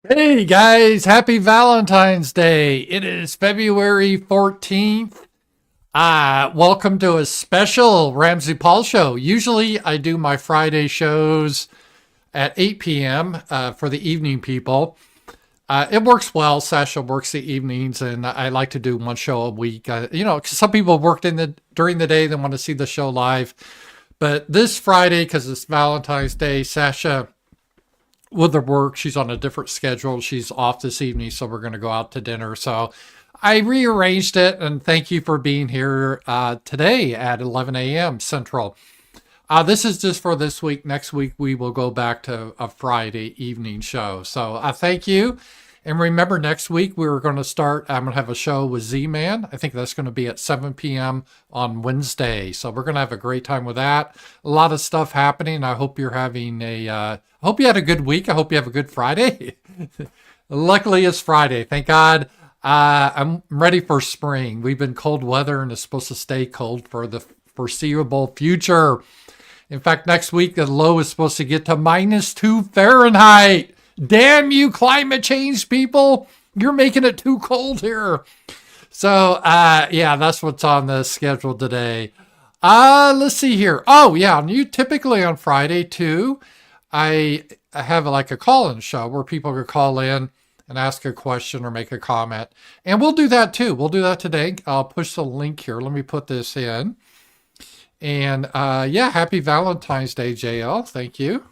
Hey guys, happy Valentine's Day. It is February 14th. Welcome to a special RAMZPAUL show. Usually I do my Friday shows at 8 p.m. For the evening people. It works well. Sasha works the evenings, and I like to do one show a week. 'Cause some people worked during the day, they want to see the show live. But this Friday, because it's Valentine's Day, Sasha with her work, she's on a different schedule. She's off this evening, so we're going to go out to dinner. So I rearranged it, and thank you for being here today at 11 a.m. Central. This is just for this week. Next week, we will go back to a Friday evening show. So thank you. And remember, next week, I'm going to have a show with Z-Man. I think that's going to be at 7 p.m. on Wednesday. So we're going to have a great time with that. A lot of stuff happening. I hope I hope you had a good week. I hope you have a good Friday. Luckily, it's Friday. Thank God. I'm ready for spring. We've been cold weather and it's supposed to stay cold for the foreseeable future. In fact, next week, the low is supposed to get to -2 Fahrenheit. Damn you, climate change people. You're making it too cold here. So, yeah, that's what's on the schedule today. Let's see here. Oh, yeah, and you typically on Friday, too, I have like a call-in show where people can call in and ask a question or make a comment. And we'll do that, too. We'll do that today. I'll push the link here. Let me put this in. And, yeah, happy Valentine's Day, JL. Thank you.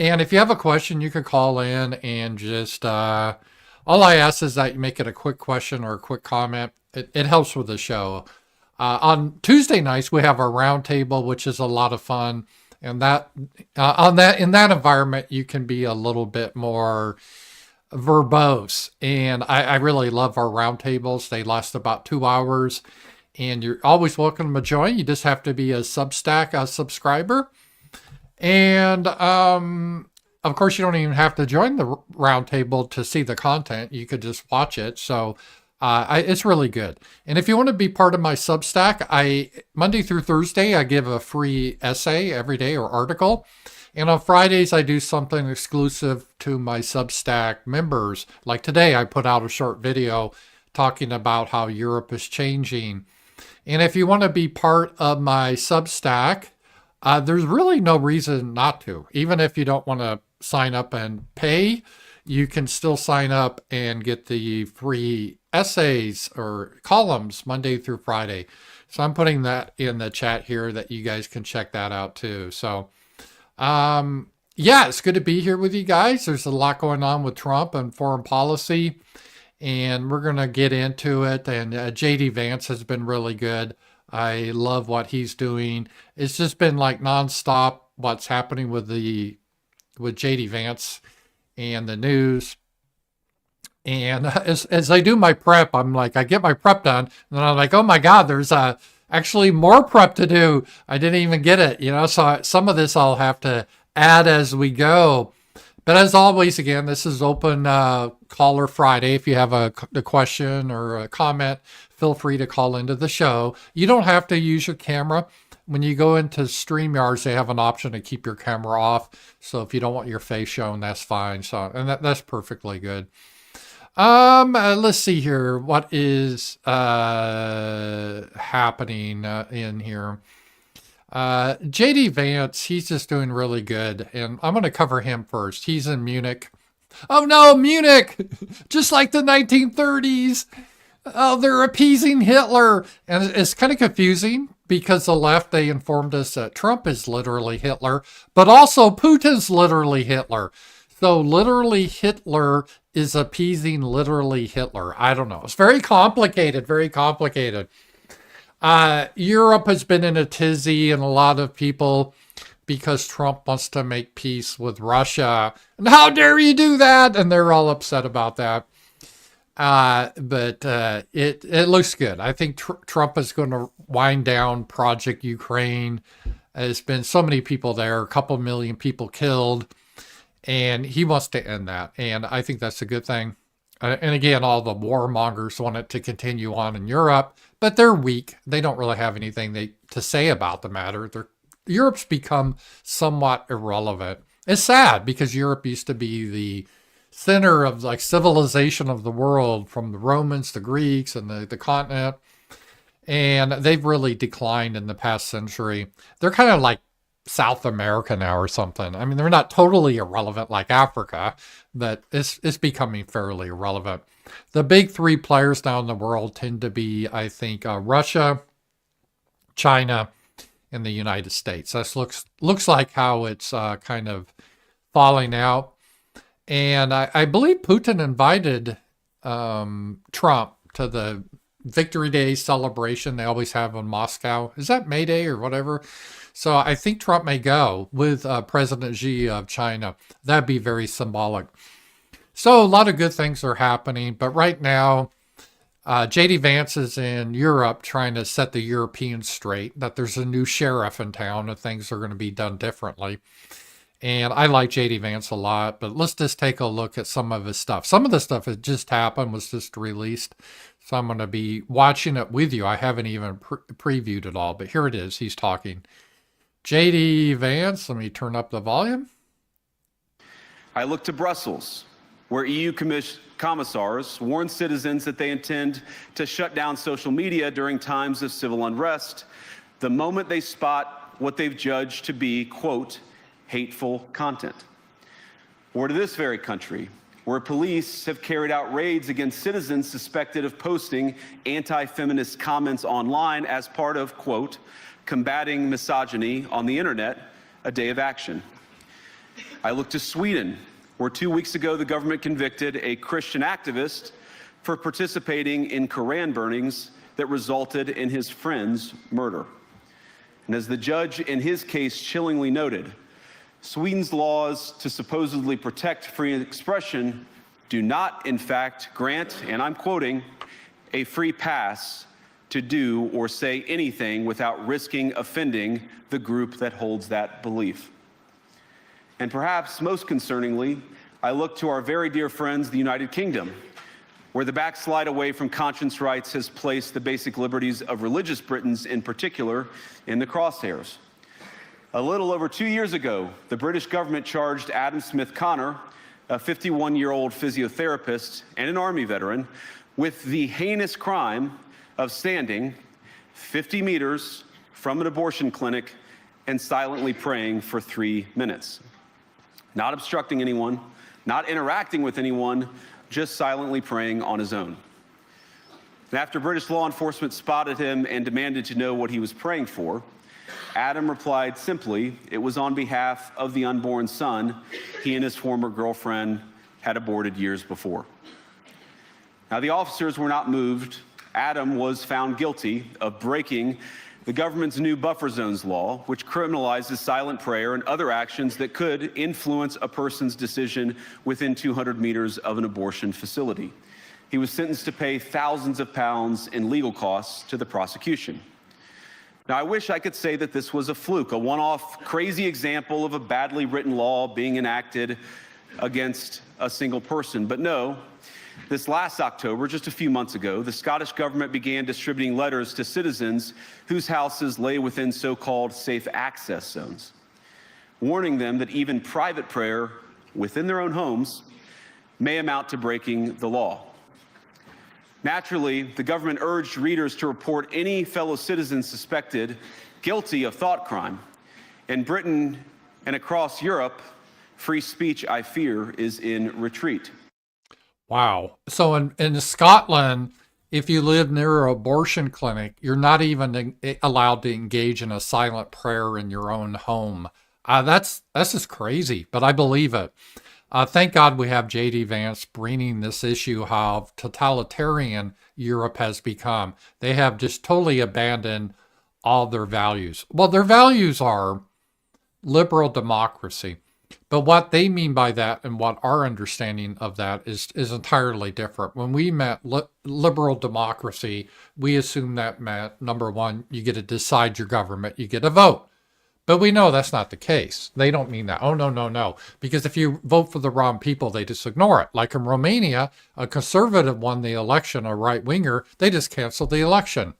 And if you have a question, you can call in and just, all I ask is that you make it a quick question or a quick comment. It helps with the show. On Tuesday nights, we have our roundtable, which is a lot of fun. And in that environment, you can be a little bit more verbose. And I really love our roundtables. They last about 2 hours. And you're always welcome to join. You just have to be a Substack subscriber. And of course, you don't even have to join the roundtable to see the content. You could just watch it. So it's really good. And if you want to be part of my Substack, Monday through Thursday, I give a free essay every day or article. And on Fridays, I do something exclusive to my Substack members. Like today, I put out a short video talking about how Europe is changing. And if you want to be part of my Substack, there's really no reason not to. Even if you don't want to sign up and pay, you can still sign up and get the free essays or columns Monday through Friday. So I'm putting that in the chat here that you guys can check that out too. So, yeah, it's good to be here with you guys. There's a lot going on with Trump and foreign policy, and we're going to get into it. And JD Vance has been really good. I love what he's doing. It's just been like nonstop what's happening with JD Vance and the news. And as I do my prep, I get my prep done, and then I'm like, oh my God, there's actually more prep to do. I didn't even get it, so some of this I'll have to add as we go. But as always, again, this is open caller Friday. If you have a question or a comment, feel free to call into the show. You don't have to use your camera. When you go into StreamYards, they have an option to keep your camera off. So if you don't want your face shown, that's fine. So, and that's perfectly good. Let's see here. What is happening in here? JD Vance, he's just doing really good. And I'm going to cover him first. He's in Munich. Oh no, Munich! Just like the 1930s. Oh, they're appeasing Hitler. And it's kind of confusing because the left, they informed us that Trump is literally Hitler, but also Putin's literally Hitler. So literally Hitler is appeasing literally Hitler. I don't know. It's very complicated, very complicated. Europe has been in a tizzy, and a lot of people, because Trump wants to make peace with Russia. And how dare you do that? And they're all upset about that. But it looks good. I think Trump is going to wind down Project Ukraine. There's been so many people there, a couple million people killed, and he wants to end that. And I think that's a good thing. And again, all the warmongers want it to continue on in Europe, but they're weak. They don't really have anything to say about the matter. Europe's become somewhat irrelevant. It's sad because Europe used to be the center of like civilization of the world, from the Romans, the Greeks, and the continent. And they've really declined in the past century. They're kind of like South America now or something. I mean, they're not totally irrelevant like Africa, but it's becoming fairly irrelevant. The big three players now in the world tend to be, I think, Russia, China, and the United States. That looks like how it's kind of falling out. And I believe Putin invited Trump to the Victory Day celebration they always have in Moscow. Is that May Day or whatever? So I think Trump may go with President Xi of China. That'd be very symbolic. So a lot of good things are happening, but right now, J.D. Vance is in Europe trying to set the Europeans straight, that there's a new sheriff in town and things are going to be done differently. And I like J.D. Vance a lot, but let's just take a look at some of his stuff. Some of the stuff that just happened, was just released. So I'm going to be watching it with you. I haven't even previewed it all, but here it is. He's talking. J.D. Vance, let me turn up the volume. I look to Brussels, where EU commissars warn citizens that they intend to shut down social media during times of civil unrest the moment they spot what they've judged to be, quote, hateful content. Or to this very country, where police have carried out raids against citizens suspected of posting anti-feminist comments online as part of, quote, combating misogyny on the internet, a day of action. I look to Sweden, where 2 weeks ago the government convicted a Christian activist for participating in Koran burnings that resulted in his friend's murder. And as the judge in his case chillingly noted, Sweden's laws to supposedly protect free expression do not, in fact, grant, and I'm quoting, a free pass to do or say anything without risking offending the group that holds that belief. And perhaps most concerningly, I look to our very dear friends, the United Kingdom, where the backslide away from conscience rights has placed the basic liberties of religious Britons in particular in the crosshairs. A little over 2 years ago, the British government charged Adam Smith Connor, a 51-year-old physiotherapist and an Army veteran, with the heinous crime of standing 50 meters from an abortion clinic and silently praying for 3 minutes. Not obstructing anyone, not interacting with anyone, just silently praying on his own. And after British law enforcement spotted him and demanded to know what he was praying for, Adam replied simply, it was on behalf of the unborn son he and his former girlfriend had aborted years before. Now, the officers were not moved. Adam was found guilty of breaking the government's new buffer zones law, which criminalizes silent prayer and other actions that could influence a person's decision within 200 meters of an abortion facility. He was sentenced to pay thousands of pounds in legal costs to the prosecution. Now, I wish I could say that this was a fluke, a one-off crazy example of a badly written law being enacted against a single person. But no, this last October, just a few months ago, the Scottish government began distributing letters to citizens whose houses lay within so-called safe access zones, warning them that even private prayer within their own homes may amount to breaking the law. Naturally, the government urged readers to report any fellow citizens suspected guilty of thought crime. In Britain and across Europe, free speech, I fear, is in retreat. Wow. So in Scotland, if you live near an abortion clinic, you're not even allowed to engage in a silent prayer in your own home. That's just crazy, but I believe it. Thank God we have J.D. Vance bringing this issue how totalitarian Europe has become. They have just totally abandoned all their values. Well, their values are liberal democracy. But what they mean by that and what our understanding of that is entirely different. When we meant liberal democracy, we assumed that meant, number one, you get to decide your government, you get a vote. But we know that's not the case. They don't mean that. Oh, no, no, no. Because if you vote for the wrong people, they just ignore it. Like in Romania, a conservative won the election, a right-winger, they just canceled the election.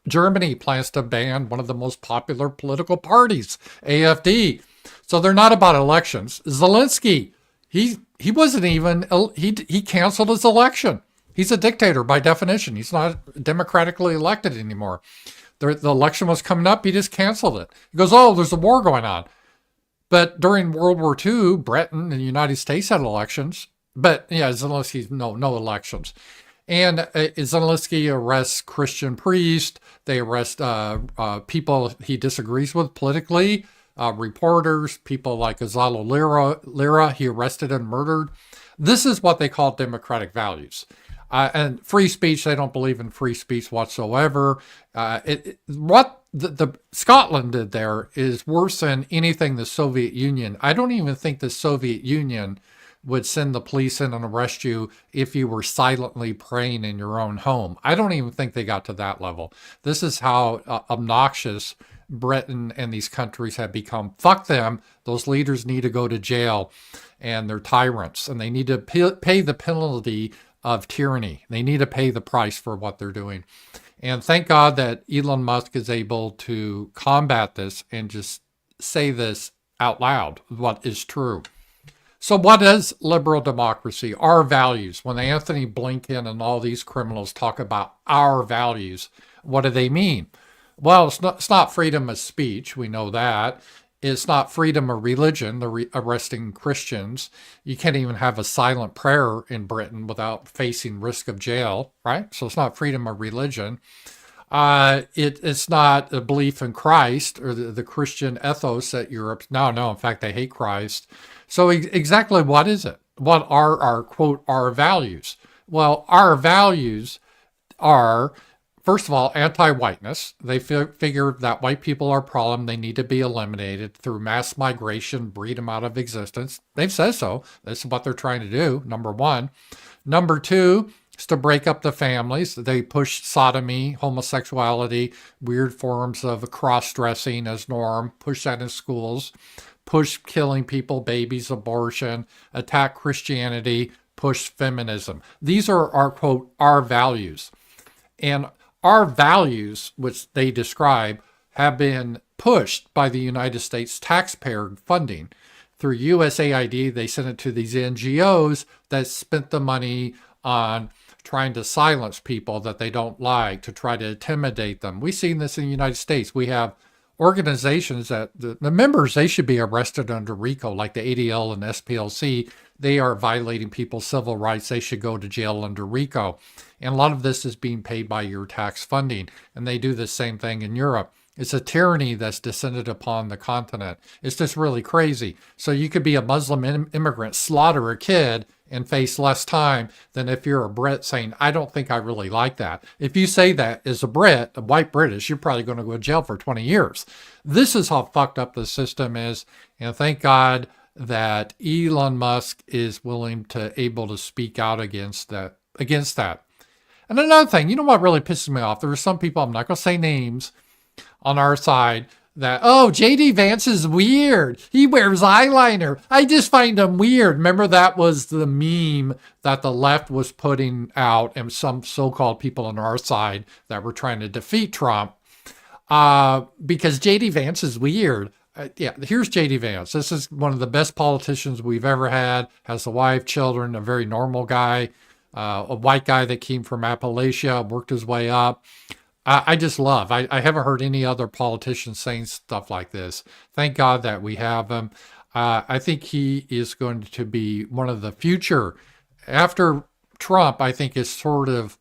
Germany plans to ban one of the most popular political parties, AfD. So they're not about elections. Zelensky, he wasn't even, he canceled his election. He's a dictator by definition. He's not democratically elected anymore. The election was coming up. He just canceled it. He goes, oh, there's a war going on. But during World War II, Britain and the United States had elections. But yeah, Zelensky, no elections. And Zelensky arrests Christian priests. They arrest people he disagrees with politically, reporters, people like Gonzalo Lira, he arrested and murdered. This is what they call democratic values. And free speech, they don't believe in free speech whatsoever. What the Scotland did there is worse than anything the Soviet Union. I don't even think the Soviet Union would send the police in and arrest you if you were silently praying in your own home. I don't even think they got to that level. This is how obnoxious Britain and these countries have become. Fuck them. Those leaders need to go to jail, and they're tyrants, and they need to pay the penalty of tyranny. They need to pay the price for what they're doing. And thank God that Elon Musk is able to combat this and just say this out loud, what is true. So what is liberal democracy? Our values. When Anthony Blinken and all these criminals talk about our values, what do they mean? Well, it's not freedom of speech. We know that. It's not freedom of religion. They're arresting Christians. You can't even have a silent prayer in Britain without facing risk of jail, right? So it's not freedom of religion. It's not a belief in Christ or the Christian ethos that Europe. No, in fact, they hate Christ. So exactly what is it? What are our, quote, our values? Well, our values are, first of all, anti-whiteness. They figure that white people are a problem. They need to be eliminated through mass migration, breed them out of existence. They've said so. This is what they're trying to do, number one. Number two is to break up the families. They push sodomy, homosexuality, weird forms of cross-dressing as norm, push that in schools, push killing people, babies, abortion, attack Christianity, push feminism. These are our, quote, our values. And our values, which they describe, have been pushed by the United States taxpayer funding. Through USAID, they sent it to these NGOs that spent the money on trying to silence people that they don't like, to try to intimidate them. We've seen this in the United States. We have organizations that the members, they should be arrested under RICO, like the ADL and SPLC. They are violating people's civil rights. They should go to jail under RICO. And a lot of this is being paid by your tax funding. And they do the same thing in Europe. It's a tyranny that's descended upon the continent. It's just really crazy. So you could be a Muslim immigrant, slaughter a kid, and face less time than if you're a Brit saying, I don't think I really like that. If you say that as a Brit, a white British, you're probably going to go to jail for 20 years. This is how fucked up the system is. And thank God that Elon Musk is able to speak out against that. And another thing, you know what really pisses me off? There are some people, I'm not going to say names, on our side that, oh, JD Vance is weird. He wears eyeliner. I just find him weird. Remember, that was the meme that the left was putting out, and some so-called people on our side that were trying to defeat Trump because JD Vance is weird. Yeah, here's JD Vance. This is one of the best politicians we've ever had. Has a wife, children, a very normal guy, a white guy that came from Appalachia, worked his way up. I just love. I haven't heard any other politician saying stuff like this. Thank God that we have him. I think he is going to be one of the future. After Trump, I think it's sort of,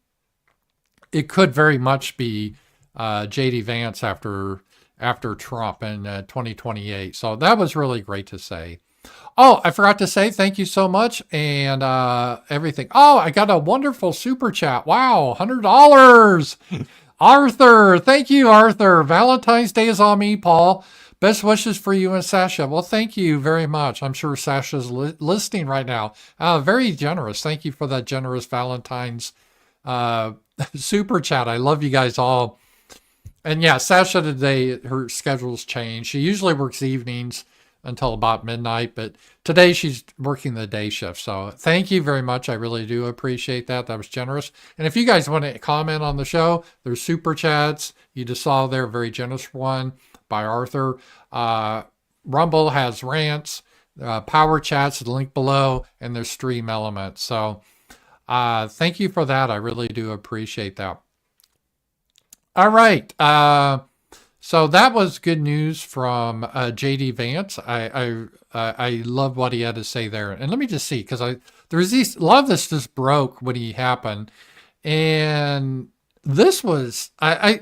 it could very much be JD Vance after Trump in 2028. So that was really great to say. Oh, I forgot to say thank you so much and everything. Oh, I got a wonderful super chat. Wow, $100. Arthur, thank you, Arthur. Valentine's Day is on me, Paul. Best wishes for you and Sasha. Well, thank you very much. I'm sure Sasha's listening right now. Very generous. Thank you for that generous Valentine's super chat. I love you guys all. And yeah, Sasha today, her schedule's changed. She usually works evenings until about midnight, but today she's working the day shift. So thank you very much. I really do appreciate that. That was generous. And if you guys want to comment on the show, there's super chats. You just saw there a very generous one by Arthur. Rumble has rants, Powerchats, the link below, and there's stream elements. So thank you for that. I really do appreciate that. All right. So that was good news from JD Vance. I love what he had to say there. And let me just see, because there's a lot of this just broke when he happened. And this was,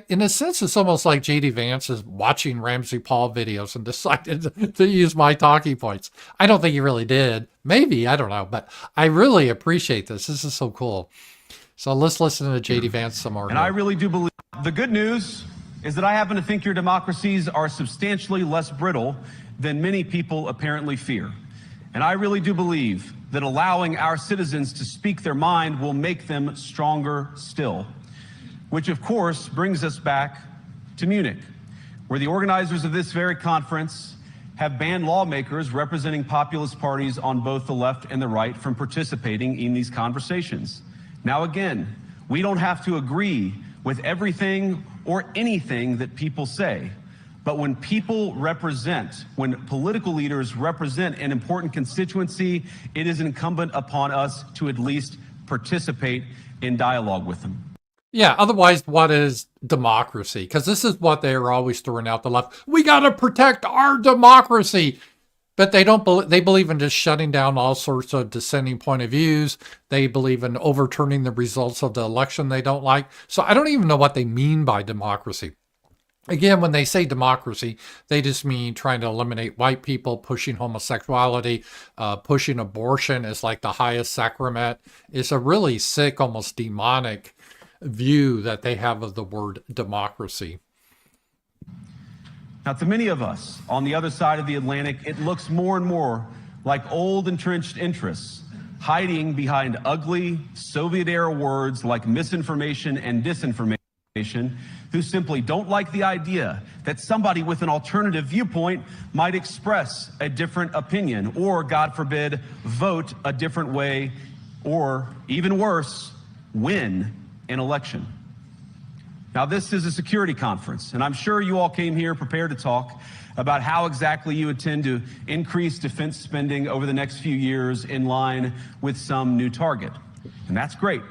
in a sense, it's almost like JD Vance is watching RAMZPAUL videos and decided to use my talking points. I don't think he really did. Maybe, I don't know. But I really appreciate this. This is so cool. So let's listen to JD Vance some more. And I really do believe the good news is that I happen to think your democracies are substantially less brittle than many people apparently fear. And I really do believe that allowing our citizens to speak their mind will make them stronger still. Which, of course, brings us back to Munich, where the organizers of this very conference have banned lawmakers representing populist parties on both the left and the right from participating in these conversations. Now, again, we don't have to agree with everything or anything that people say. But when people represent, when political leaders represent an important constituency, it is incumbent upon us to at least participate in dialogue with them. Yeah, otherwise, what is democracy? Because this is what they're always throwing out the left. We got to protect our democracy. But they don't. They believe in just shutting down all sorts of dissenting point of views. They believe in overturning the results of the election they don't like. So I don't even know what they mean by democracy. Again, when they say democracy, they just mean trying to eliminate white people, pushing homosexuality, pushing abortion as like the highest sacrament. It's a really sick, almost demonic view that they have of the word democracy. Now, to many of us on the other side of the Atlantic, it looks more and more like old entrenched interests hiding behind ugly Soviet-era words like misinformation and disinformation, who simply don't like the idea that somebody with an alternative viewpoint might express a different opinion or, God forbid, vote a different way or, even worse, win an election. Now, this is a security conference, and I'm sure you all came here prepared to talk about how exactly you intend to increase defense spending over the next few years in line with some new target. And that's great,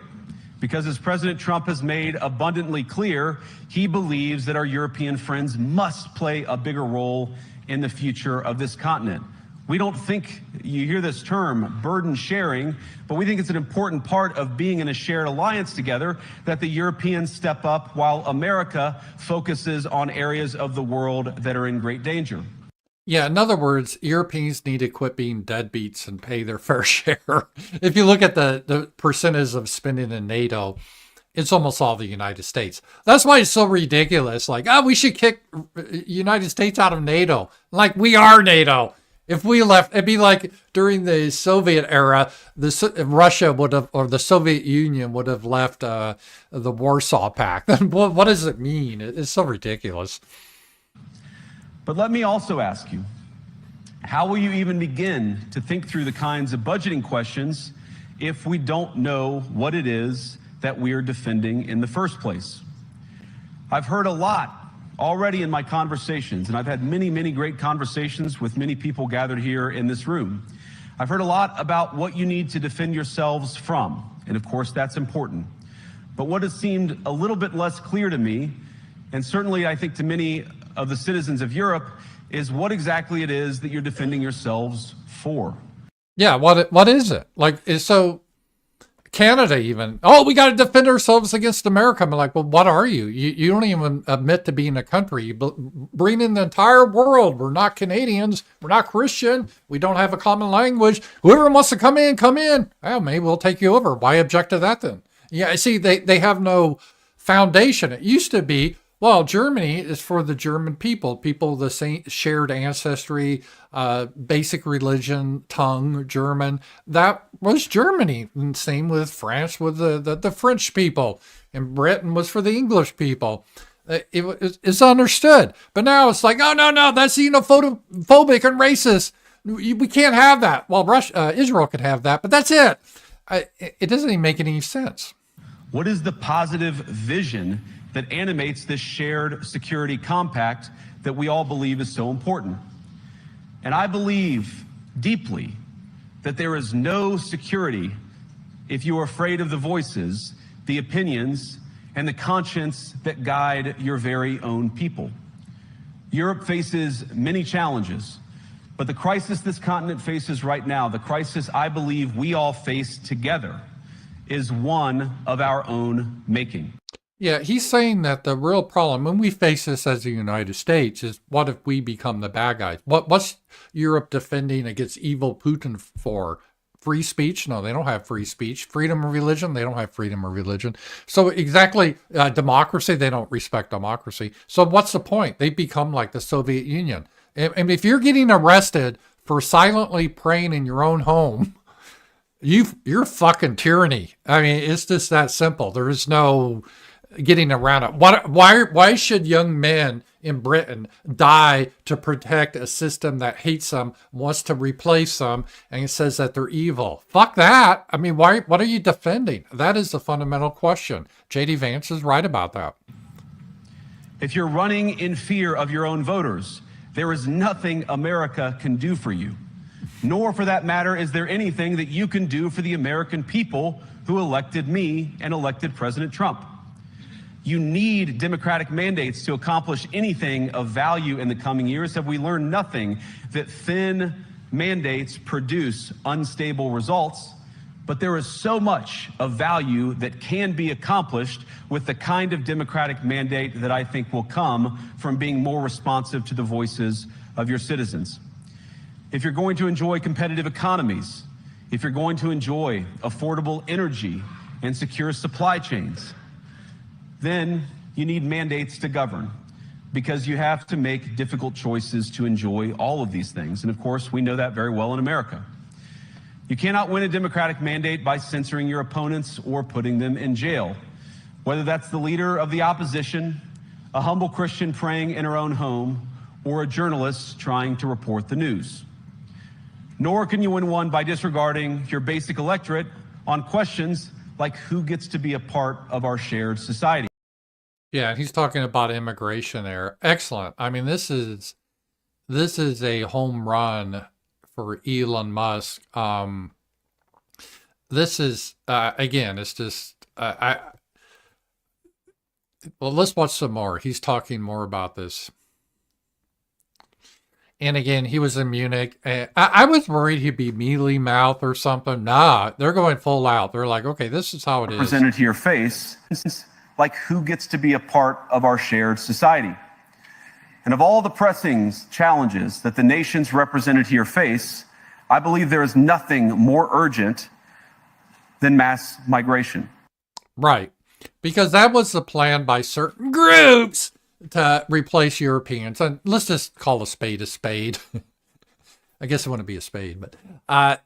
because as President Trump has made abundantly clear, he believes that our European friends must play a bigger role in the future of this continent. We don't think, you hear this term, burden sharing, but we think it's an important part of being in a shared alliance together that the Europeans step up while America focuses on areas of the world that are in great danger. Yeah, in other words, Europeans need to quit being deadbeats and pay their fair share. If you look at the percentage of spending in NATO, it's almost all the United States. That's why it's so ridiculous. Like, we should kick United States out of NATO. Like, we are NATO. If we left, it'd be like during the Soviet era, Russia would have, or the Soviet Union would have left the Warsaw Pact. What does it mean? It's so ridiculous. But let me also ask you, how will you even begin to think through the kinds of budgeting questions if we don't know what it is that we are defending in the first place? I've heard a lot already in my conversations, and I've had many, many great conversations with many people gathered here in this room. I've heard a lot about what you need to defend yourselves from, and of course that's important. But what has seemed a little bit less clear to me, and certainly I think to many of the citizens of Europe, is what exactly it is that you're defending yourselves for. Yeah, what is it? Like, so Canada even, we got to defend ourselves against America. I'm like, well, what are you? You don't even admit to being a country. You bring in the entire world. We're not Canadians. We're not Christian. We don't have a common language. Whoever wants to come in, come in. Oh, maybe we'll take you over. Why object to that then? Yeah, see, they have no foundation. It used to be, well, Germany is for the German people of the same shared ancestry, basic religion, tongue, German. That was Germany. And same with France, with the French people. And Britain was for the English people. It's understood. But now it's like, oh, no, that's xenophobic and racist. We can't have that. Well, Israel could have that, but that's it. It doesn't even make any sense. What is the positive vision that animates this shared security compact that we all believe is so important? And I believe deeply that there is no security if you are afraid of the voices, the opinions, and the conscience that guide your very own people. Europe faces many challenges, but the crisis this continent faces right now, the crisis I believe we all face together, is one of our own making. Yeah, he's saying that the real problem when we face this as the United States is what if we become the bad guys? What's Europe defending against evil Putin for? Free speech? No, they don't have free speech. Freedom of religion? They don't have freedom of religion. So exactly, democracy? They don't respect democracy. So what's the point? They become like the Soviet Union. And if you're getting arrested for silently praying in your own home, you're fucking tyranny. I mean, it's just that simple. There is no getting around it. Why should young men in Britain die to protect a system that hates them, wants to replace them, and it says that they're evil? Fuck that. I mean, what are you defending? That is the fundamental question. J.D. Vance is right about that. If you're running in fear of your own voters, there is nothing America can do for you. Nor, for that matter, is there anything that you can do for the American people who elected me and elected President Trump. You need democratic mandates to accomplish anything of value in the coming years. Have we learned nothing that thin mandates produce unstable results? But there is so much of value that can be accomplished with the kind of democratic mandate that I think will come from being more responsive to the voices of your citizens. If you're going to enjoy competitive economies, if you're going to enjoy affordable energy and secure supply chains, then you need mandates to govern, because you have to make difficult choices to enjoy all of these things. And of course, we know that very well in America. You cannot win a democratic mandate by censoring your opponents or putting them in jail, whether that's the leader of the opposition, a humble Christian praying in her own home, or a journalist trying to report the news. Nor can you win one by disregarding your basic electorate on questions like who gets to be a part of our shared society. Yeah, he's talking about immigration there. Excellent. I mean, this is a home run for Elon Musk. This is again, it's just well, let's watch some more. He's talking more about this. And again, he was in Munich. I was worried he'd be mealy mouth or something. Nah, they're going full out. They're like, okay, this is how it is. Presented to your face, like who gets to be a part of our shared society. And of all the pressing challenges that the nations represented here face, I believe there is nothing more urgent than mass migration. Right. Because that was the plan by certain groups to replace Europeans. And let's just call a spade a spade. I guess it wouldn't be a spade, but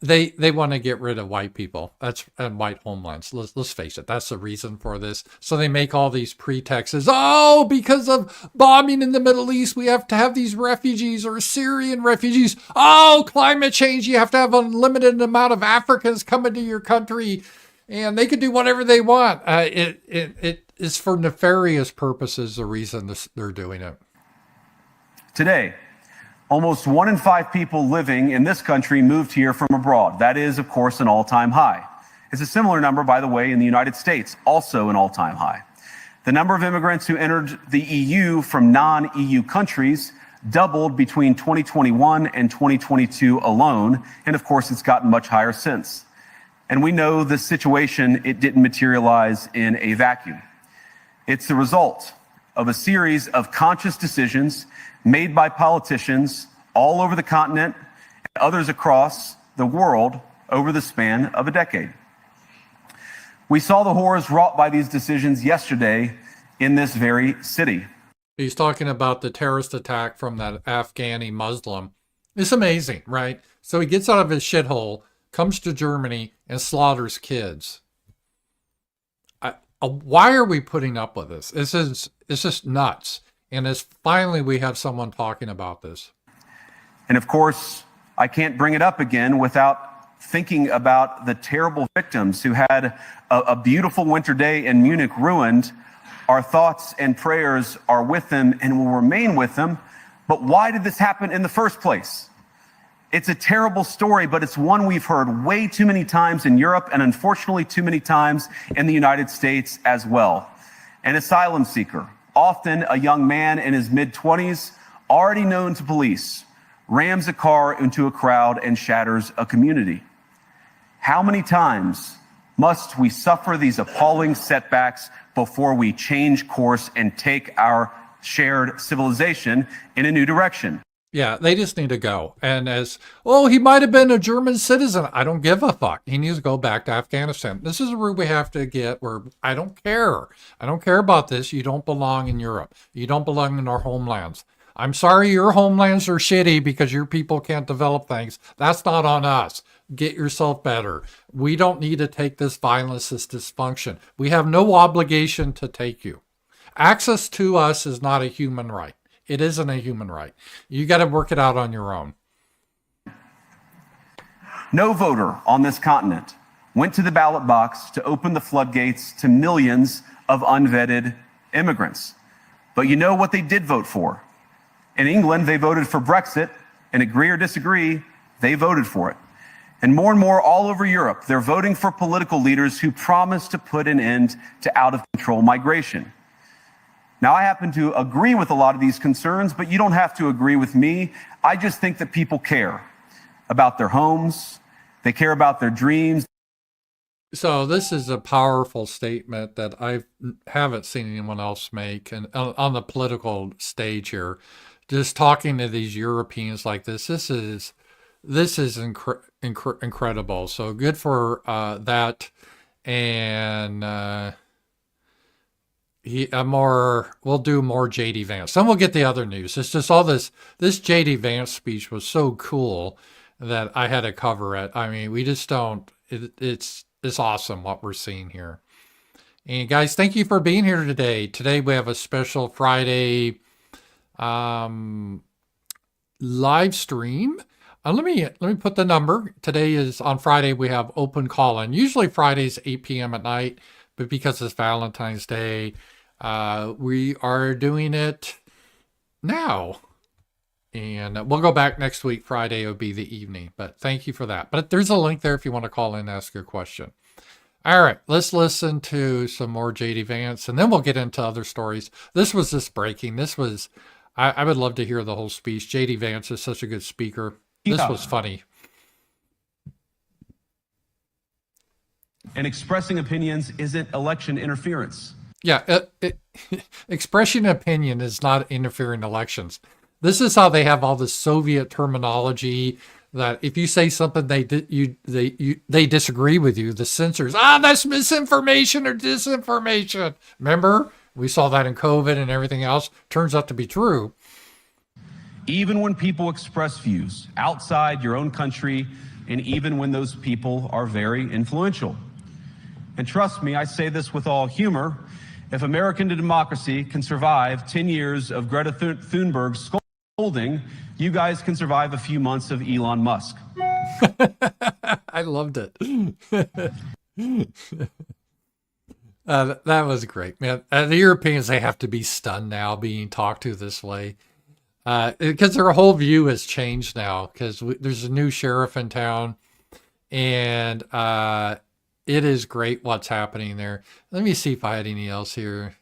they want to get rid of white people. That's and white homelands. Let's face it. That's the reason for this. So they make all these pretexts. Oh, because of bombing in the Middle East, we have to have these refugees or Syrian refugees. Oh, climate change. You have to have a limited amount of Africans come into your country, and they can do whatever they want. It is for nefarious purposes. The reason they're doing it. Today, almost 1 in 5 people living in this country moved here from abroad. That is, of course, an all-time high. It's a similar number, by the way, in the United States, also an all-time high. The number of immigrants who entered the EU from non-EU countries doubled between 2021 and 2022 alone, and of course, it's gotten much higher since. And we know the situation, it didn't materialize in a vacuum. It's the result of a series of conscious decisions made by politicians all over the continent and others across the world over the span of a decade. We saw the horrors wrought by these decisions yesterday in this very city. He's talking about the terrorist attack from that Afghani Muslim. It's amazing, right? So he gets out of his shithole, comes to Germany, and slaughters kids. Why are we putting up with this? It's just nuts. And as finally we have someone talking about this. And of course, I can't bring it up again without thinking about the terrible victims who had a beautiful winter day in Munich ruined. Our thoughts and prayers are with them and will remain with them. But why did this happen in the first place? It's a terrible story, but it's one we've heard way too many times in Europe and unfortunately too many times in the United States as well. An asylum seeker, often a young man in his mid-20s, already known to police, rams a car into a crowd and shatters a community. How many times must we suffer these appalling setbacks before we change course and take our shared civilization in a new direction? Yeah, they just need to go. And he might have been a German citizen. I don't give a fuck. He needs to go back to Afghanistan. This is where we have to get where I don't care. I don't care about this. You don't belong in Europe. You don't belong in our homelands. I'm sorry your homelands are shitty because your people can't develop things. That's not on us. Get yourself better. We don't need to take this violence, this dysfunction. We have no obligation to take you. Access to us is not a human right. It isn't a human right. You got to work it out on your own. No voter on this continent went to the ballot box to open the floodgates to millions of unvetted immigrants. But you know what they did vote for? In England, they voted for Brexit, and agree or disagree, they voted for it. And more all over Europe, they're voting for political leaders who promise to put an end to out-of-control migration. Now, I happen to agree with a lot of these concerns, but you don't have to agree with me. I just think that people care about their homes. They care about their dreams. So this is a powerful statement that I haven't seen anyone else make, and on the political stage here, just talking to these Europeans like this is incredible. So good for that, and we'll do more JD Vance. Then we'll get the other news. It's just all this JD Vance speech was so cool that I had to cover it. I mean, we just don't, it's awesome what we're seeing here. And guys, thank you for being here today. Today we have a special Friday live stream. Let me put the number. Today is on Friday. We have open call in. Usually Fridays 8 p.m. at night, but because it's Valentine's Day, we are doing it now. And we'll go back next week. Friday will be the evening, but thank you for that. But there's a link there if you want to call in and ask your question. All right, let's listen to some more JD Vance, and then we'll get into other stories. This was just breaking. I would love to hear the whole speech. JD Vance is such a good speaker. This was funny. And expressing opinions isn't election interference. Yeah, expressing opinion is not interfering in elections. This is how they have all this Soviet terminology that if you say something they disagree with you, the censors, that's misinformation or disinformation. Remember, we saw that in COVID and everything else. Turns out to be true. Even when people express views outside your own country, and even when those people are very influential. And trust me, I say this with all humor. If American democracy can survive 10 years of Greta Thunberg's scolding, you guys can survive a few months of Elon Musk. I loved it. That was great, man. The Europeans, they have to be stunned now being talked to this way. Because their whole view has changed now because there's a new sheriff in town, and it is great what's happening there. Let me see if I had any else here.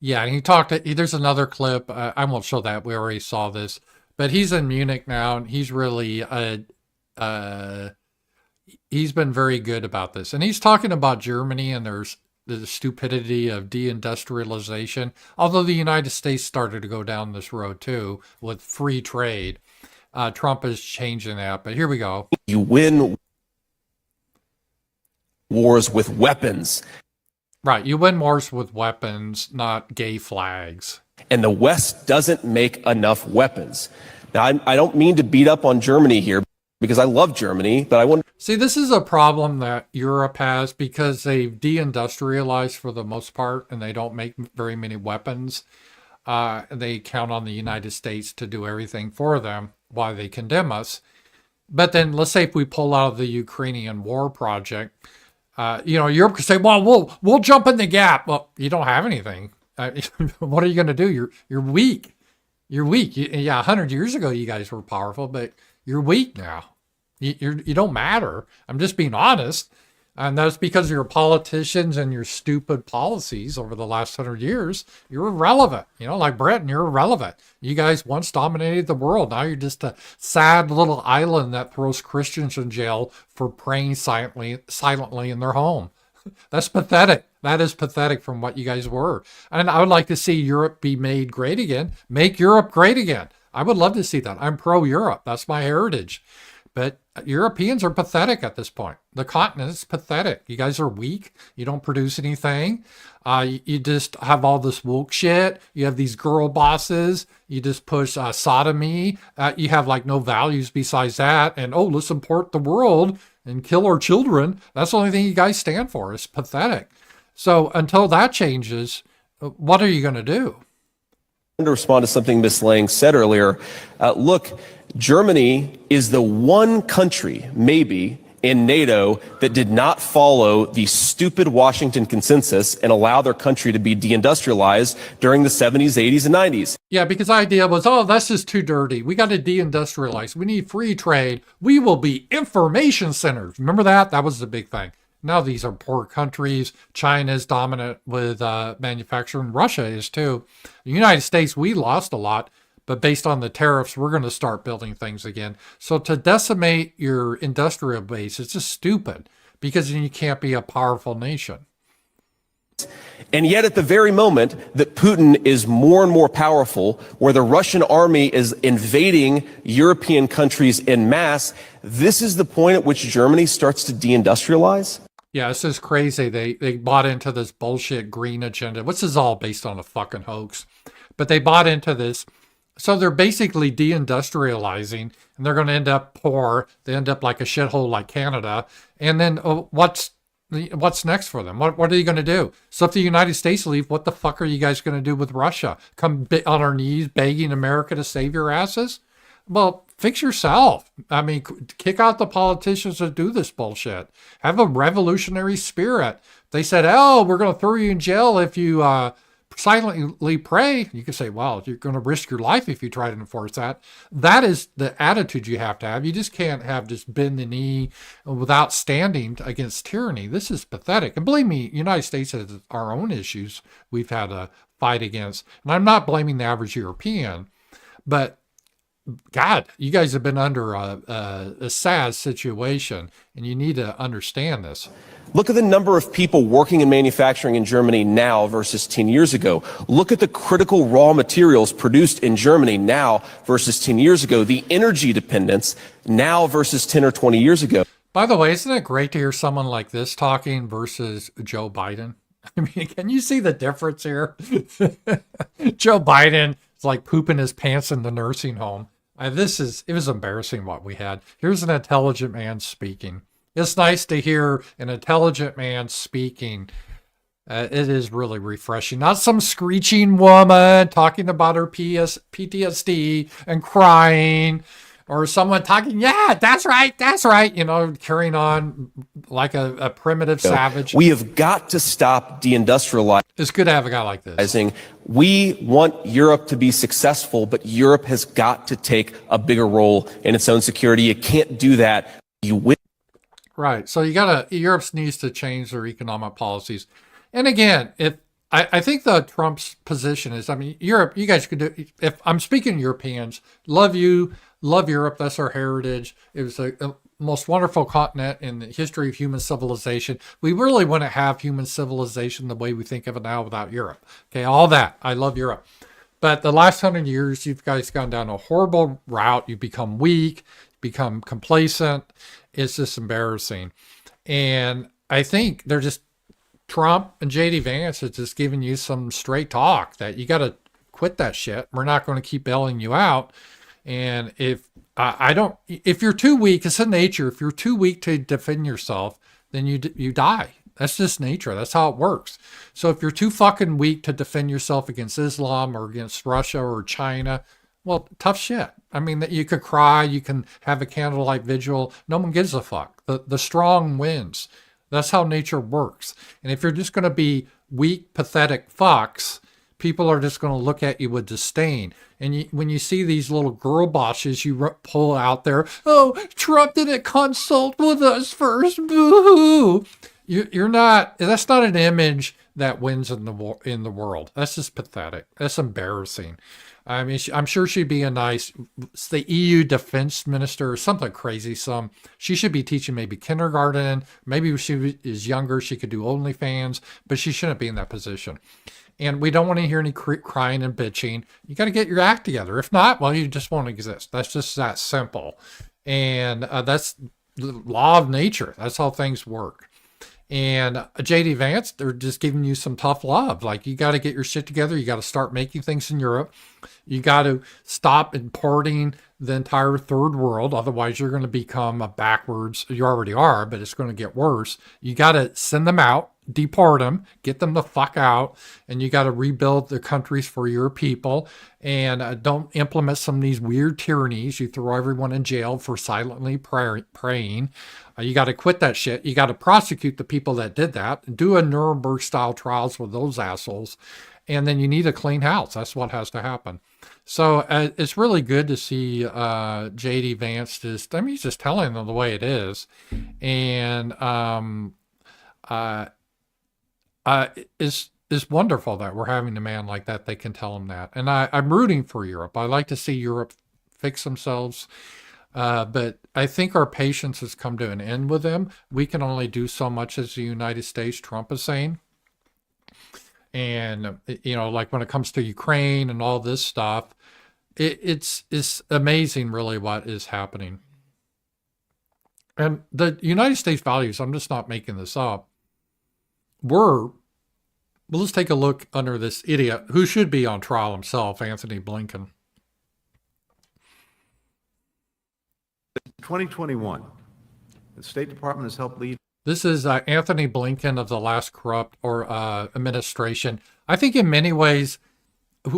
Yeah, and there's another clip. I won't show that. We already saw this. But he's in Munich now, and he's really, he's been very good about this. And he's talking about Germany and there's the stupidity of deindustrialization. Although the United States started to go down this road too with free trade. Trump is changing that, but here we go. You win wars with weapons. Right, you win wars with weapons, not gay flags. And the West doesn't make enough weapons. Now, I don't mean to beat up on Germany here because I love Germany, but I wonder. See, this is a problem that Europe has because they've deindustrialized for the most part and they don't make very many weapons. They count on the United States to do everything for them while they condemn us. But then let's say if we pull out of the Ukrainian war project, Europe could say, well, we'll jump in the gap. Well, you don't have anything. What are you going to do? You're weak. You're weak. Yeah, 100 years ago, you guys were powerful, but you're weak now. You don't matter. I'm just being honest. And that's because of your politicians and your stupid policies over the last 100 years. You're irrelevant. Like Britain, you're irrelevant. You guys once dominated the world. Now you're just a sad little island that throws Christians in jail for praying silently in their home. That's pathetic. That is pathetic from what you guys were. And I would like to see Europe be made great again. Make Europe great again. I would love to see that. I'm pro-Europe. That's my heritage. But Europeans are pathetic at this point. The continent is pathetic. You guys are weak. You don't produce anything. You just have all this woke shit. You have these girl bosses. You just push sodomy. You have like no values besides that. And let's support the world and kill our children. That's the only thing you guys stand for. It's pathetic. So until that changes, what are you going to do? To respond to something Ms. Lang said earlier, look, Germany is the one country, maybe, in NATO that did not follow the stupid Washington consensus and allow their country to be deindustrialized during the 70s, 80s, and 90s. Yeah, because the idea was, that's just too dirty. We got to deindustrialize. We need free trade. We will be information centers. Remember that? That was the big thing. Now these are poor countries. China is dominant with manufacturing. Russia is too. The United States, we lost a lot. But based on the tariffs, we're going to start building things again. So to decimate your industrial base, it's just stupid because then you can't be a powerful nation. And yet at the very moment that Putin is more and more powerful, where the Russian army is invading European countries en masse, this is the point at which Germany starts to deindustrialize? Yeah, this is crazy. They bought into this bullshit green agenda, which is all based on a fucking hoax. But they bought into this. So they're basically deindustrializing, and they're going to end up poor. They end up like a shithole like Canada. And then what's next for them? What are they going to do? So if the United States leave, what the fuck are you guys going to do with Russia? Come on our knees begging America to save your asses? Well, fix yourself. I mean, kick out the politicians that do this bullshit. Have a revolutionary spirit. They said, we're going to throw you in jail if you silently pray. You can say, well, you're going to risk your life if you try to enforce that. That is the attitude you have to have. You just can't have just bend the knee without standing against tyranny. This is pathetic. And believe me, United States has our own issues we've had to fight against. And I'm not blaming the average European, but God, you guys have been under a sad situation, and you need to understand this. Look at the number of people working in manufacturing in Germany now versus 10 years ago. Look at the critical raw materials produced in Germany now versus 10 years ago. The energy dependence now versus 10 or 20 years ago. By the way, isn't it great to hear someone like this talking versus Joe Biden? I mean, can you see the difference here? Joe Biden is like pooping his pants in the nursing home. It was embarrassing what we had. Here's an intelligent man speaking. It's nice to hear an intelligent man speaking. It is really refreshing. Not some screeching woman talking about her PTSD and crying, or someone talking, yeah, that's right, carrying on like a primitive savage. We have got to stop deindustrializing. It's good to have a guy like this. We want Europe to be successful, but Europe has got to take a bigger role in its own security. You can't do that. You win. Right. So Europe needs to change their economic policies. And again, I think Trump's position is, Europe, you guys could do, if I'm speaking Europeans, love you, love Europe. That's our heritage. It was a most wonderful continent in the history of human civilization. We really wouldn't have human civilization the way we think of it now without Europe. Okay, all that. I love Europe. But the last 100 years, you guys gone down a horrible route. You become weak, become complacent. It's just embarrassing. And I think they're just, Trump and JD Vance is just giving you some straight talk that you got to quit that shit. We're not going to keep bailing you out. And if you're too weak, it's in nature. If you're too weak to defend yourself, then you die. That's just nature. That's how it works. So if you're too fucking weak to defend yourself against Islam or against Russia or China, well, tough shit. That you could cry, you can have a candlelight vigil. No one gives a fuck. The strong wins. That's how nature works. And if you're just going to be weak, pathetic fucks people are just going to look at you with disdain. And when you see these little girl bosses, you pull out there, oh, Trump didn't consult with us first, boo-hoo. You're not, that's not an image that wins in the world. That's just pathetic. That's embarrassing. I mean, I'm sure she'd be a nice, the EU defense minister or something crazy. She should be teaching maybe kindergarten. Maybe if she is younger, she could do OnlyFans, but she shouldn't be in that position. And we don't want to hear any crying and bitching. You got to get your act together. If not, well, you just won't exist. That's just that simple. And that's the law of nature. That's how things work. And JD Vance, they're just giving you some tough love. Like, you got to get your shit together. You got to start making things in Europe. You got to stop importing the entire third world. Otherwise, you're going to become a backwards. You already are, but it's going to get worse. You got to send them out, deport them, get them the fuck out. And you got to rebuild the countries for your people. And don't implement some of these weird tyrannies. You throw everyone in jail for silently praying. You got to quit that shit. You got to prosecute the people that did that. Do a Nuremberg style trials with those assholes. And then you need a clean house. That's what has to happen. So it's really good to see JD Vance he's just telling them the way it is. And it's wonderful that we're having a man like that. They can tell him that. And I'm rooting for Europe. I like to see Europe fix themselves. But I think our patience has come to an end with them. We can only do so much as the United States, Trump is saying. And, like when it comes to Ukraine and all this stuff, it's amazing really what is happening. And the United States values, I'm just not making this up, well, let's take a look under this idiot who should be on trial himself, Anthony Blinken. 2021, the State Department has helped lead. This is Anthony Blinken of the last corrupt administration. I think in many ways,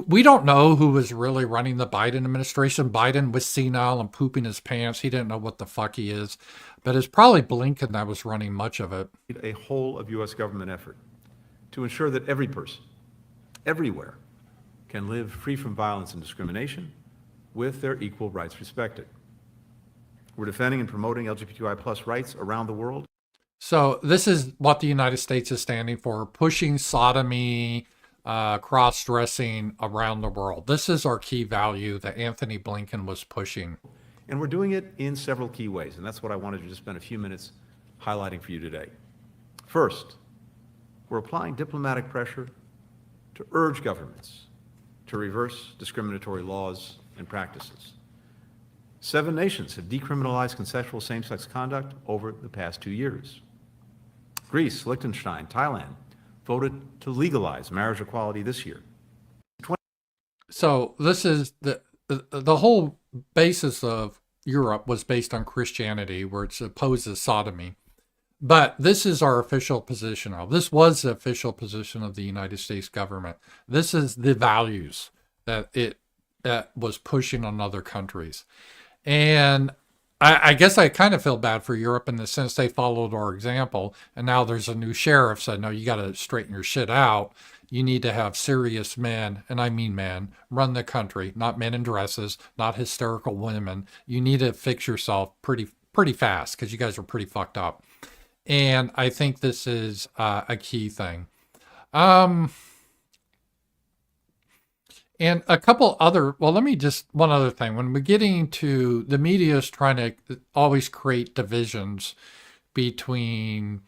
we don't know who was really running the Biden administration. Biden was senile and pooping his pants. He didn't know what the fuck he is. But it's probably Blinken that was running much of it. A whole of U.S. government effort to ensure that every person, everywhere, can live free from violence and discrimination with their equal rights respected. We're defending and promoting LGBTQI plus rights around the world. So this is what the United States is standing for, pushing sodomy, cross-dressing around the world. This is our key value that Anthony Blinken was pushing. And we're doing it in several key ways, and that's what I wanted to just spend a few minutes highlighting for you today. First, we're applying diplomatic pressure to urge governments to reverse discriminatory laws and practices. 7 nations have decriminalized consensual same-sex conduct over the past 2 years. Greece, Liechtenstein, Thailand voted to legalize marriage equality this year. So this is the whole basis of Europe was based on Christianity, where it opposes sodomy. But this is our official position of. This was the official position of the United States government. This is the values that it was pushing on other countries. And I guess I kind of feel bad for Europe in the sense they followed our example. And now there's a new sheriff said, no, you got to straighten your shit out. You need to have serious men, and I mean men, run the country, not men in dresses, not hysterical women. You need to fix yourself pretty fast because you guys are pretty fucked up. And I think this is a key thing. And a couple other, one other thing. When we're getting to, the media is trying to always create divisions between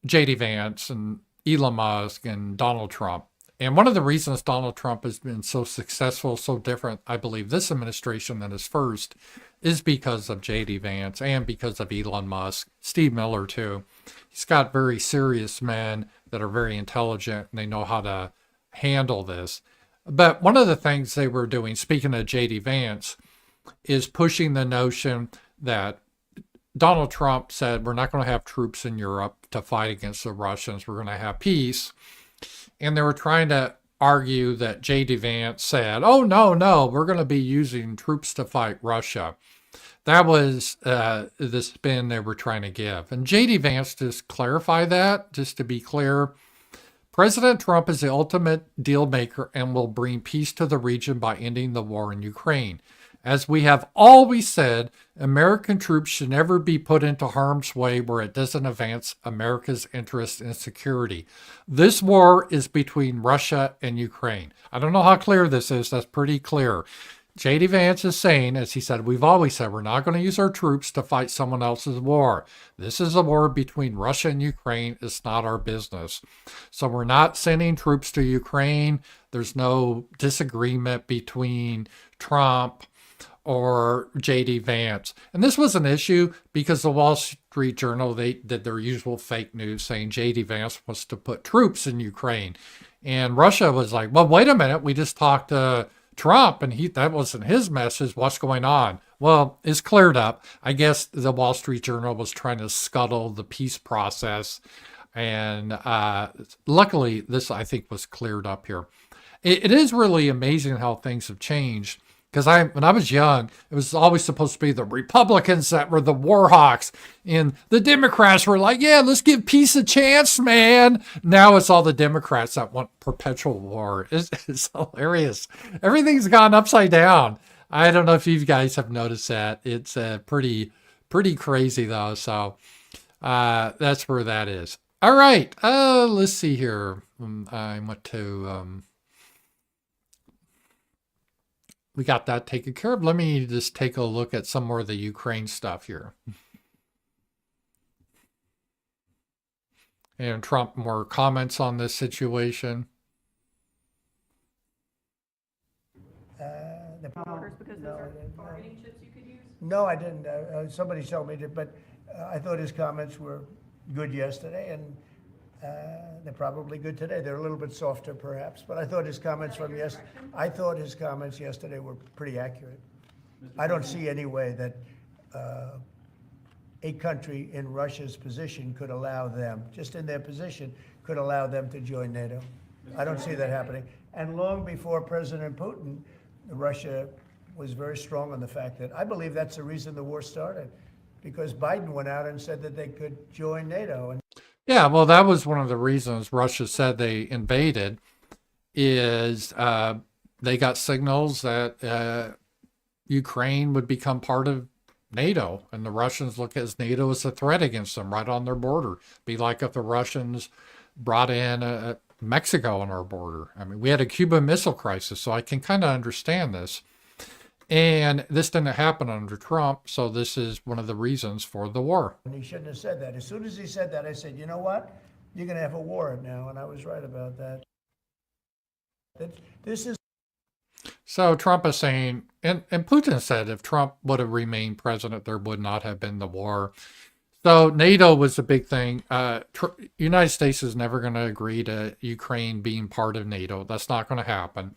JD Vance and Elon Musk and Donald Trump. And one of the reasons Donald Trump has been so successful, so different, I believe, this administration than his first, is because of JD Vance and because of Elon Musk, Steve Miller too. He's got very serious men that are very intelligent and they know how to handle this. But one of the things they were doing, speaking of JD Vance, is pushing the notion that Donald Trump said, we're not going to have troops in Europe to fight against the Russians. We're going to have peace. And they were trying to argue that JD Vance said, oh, no, we're going to be using troops to fight Russia. That was the spin they were trying to give. And JD Vance just clarified that, just to be clear. President Trump is the ultimate deal maker and will bring peace to the region by ending the war in Ukraine. As we have always said, American troops should never be put into harm's way where it doesn't advance America's interest and security. This war is between Russia and Ukraine. I don't know how clear this is. That's pretty clear. J.D. Vance is saying, as he said, we've always said, we're not going to use our troops to fight someone else's war. This is a war between Russia and Ukraine. It's not our business. So we're not sending troops to Ukraine. There's no disagreement between Trump or J.D. Vance. And this was an issue because the Wall Street Journal, they did their usual fake news saying J.D. Vance wants to put troops in Ukraine. And Russia was like, well, wait a minute. We just talked to Trump and that wasn't his message. What's going on? Well, it's cleared up. I guess the Wall Street Journal was trying to scuttle the peace process. And luckily, this, I think, was cleared up here. It is really amazing how things have changed. Because when I was young, it was always supposed to be the Republicans that were the war hawks. And the Democrats were like, yeah, let's give peace a chance, man. Now it's all the Democrats that want perpetual war. It's hilarious. Everything's gone upside down. I don't know if you guys have noticed that. It's pretty crazy, though. So that's where that is. All right. Let's see here. I went to... we got that taken care of. Let me just take a look at some more of the Ukraine stuff here. And Trump, more comments on this situation. Because those are bargaining chips you could use? No, I didn't. Somebody told me to, but I thought his comments were good yesterday, and they're probably good today. They're a little bit softer, perhaps, but I thought his comments from yesterday were pretty accurate. I don't see any way that a country in Russia's position could allow them, just in their position, could allow them to join NATO. I don't see that happening. And long before President Putin, Russia was very strong on the fact that I believe that's the reason the war started, because Biden went out and said that they could join NATO. And yeah, well, that was one of the reasons Russia said they invaded, is they got signals that Ukraine would become part of NATO, and the Russians look at NATO as a threat against them right on their border. Be like if the Russians brought in Mexico on our border. I mean, we had a Cuban Missile Crisis, so I can kind of understand this. And this didn't happen under Trump, so this is one of the reasons for the war. he shouldn't have said that. As soon as he said that, I said, you know what? You're going to have a war now, and I was right about that. This is... So Trump is saying, and Putin said if Trump would have remained president, there would not have been the war. So NATO was a big thing. United States is never going to agree to Ukraine being part of NATO. That's not going to happen.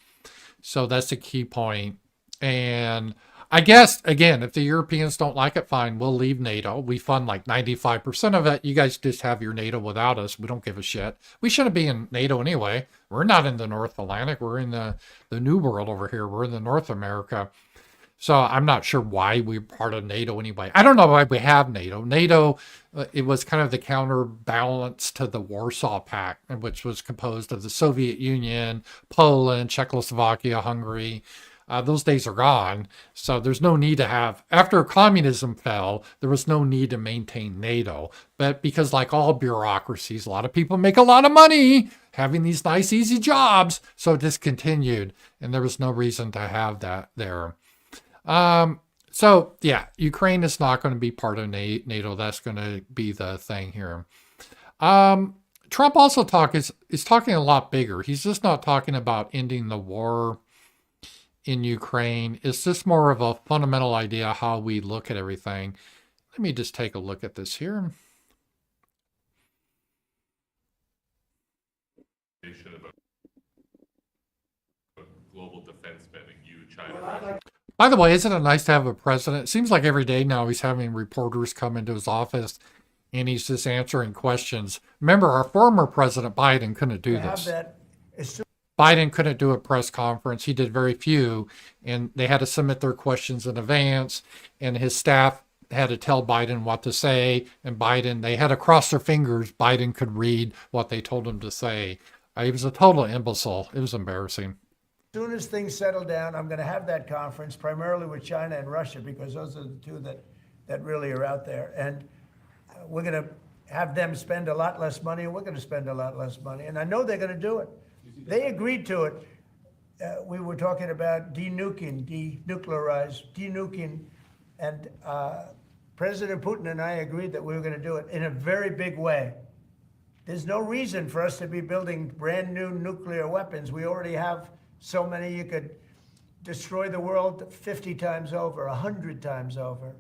So that's a key point. And I guess, again, if the Europeans don't like it, fine, we'll leave NATO. We fund like 95% of it. You guys just have your NATO without us. We don't give a shit. We shouldn't be in NATO anyway. We're not in the North Atlantic. We're in the New World over here. We're in the North America. So I'm not sure why we're part of NATO anyway. I don't know why we have NATO. NATO, it was kind of the counterbalance to the Warsaw Pact, which was composed of the Soviet Union, Poland, Czechoslovakia, Hungary. Those days are gone. So there's no need to have, after communism fell, there was no need to maintain NATO. But because like all bureaucracies, a lot of people make a lot of money having these nice, easy jobs. So it discontinued, and there was no reason to have that there. So yeah, Ukraine is not going to be part of NATO. That's going to be the thing here. Trump also is talking a lot bigger. He's just not talking about ending the war in Ukraine. It's just more of a fundamental idea how we look at everything. Let me just take a look at this here. Global defense spending, China, Russia. By the way, isn't it nice to have a president? It seems like every day now he's having reporters come into his office and he's just answering questions. Remember, our former president Biden couldn't do this. Biden couldn't do a press conference. He did very few, and they had to submit their questions in advance, and his staff had to tell Biden what to say, and they had to cross their fingers Biden could read what they told him to say. He was a total imbecile. It was embarrassing. As soon as things settle down, I'm going to have that conference primarily with China and Russia because those are the two that really are out there. And we're going to have them spend a lot less money, and we're going to spend a lot less money. And I know they're going to do it. They agreed to it. We were talking about denuclearizing, and President Putin and I agreed that we were going to do it in a very big way. There's no reason for us to be building brand new nuclear weapons. We already have so many. You could destroy the world 50 times over, 100 times over.